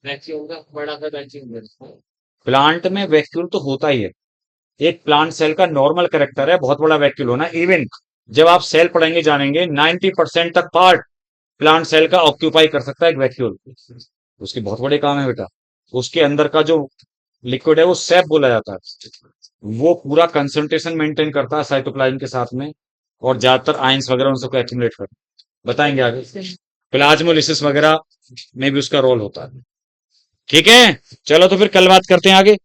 वैक्यूल का बड़ा सा वैक्यूम प्लांट में वैक्यूल तो होता ही है, एक प्लांट सेल का नॉर्मल करेक्टर है बहुत बड़ा वैक्यूल होना। इवन जब आप सेल पढ़ेंगे जानेंगे, 90% तक पार्ट प्लांट सेल का ऑक्यूपाई कर सकता है एक वैक्यूल। उसके बहुत बड़े काम है बेटा। उसके अंदर का जो लिक्विड है वो सैप बोला जाता है, वो पूरा कंसंट्रेशन मेंटेन करता है साइटोप्लाज्म के साथ में, और ज्यादातर आयंस वगैरह उन सबको एक्यूमुलेट करता है। बताएंगे आगे, प्लाज्मोलिसिस वगैरह में भी उसका रोल होता है। ठीक है, चलो तो फिर कल बात करते हैं आगे।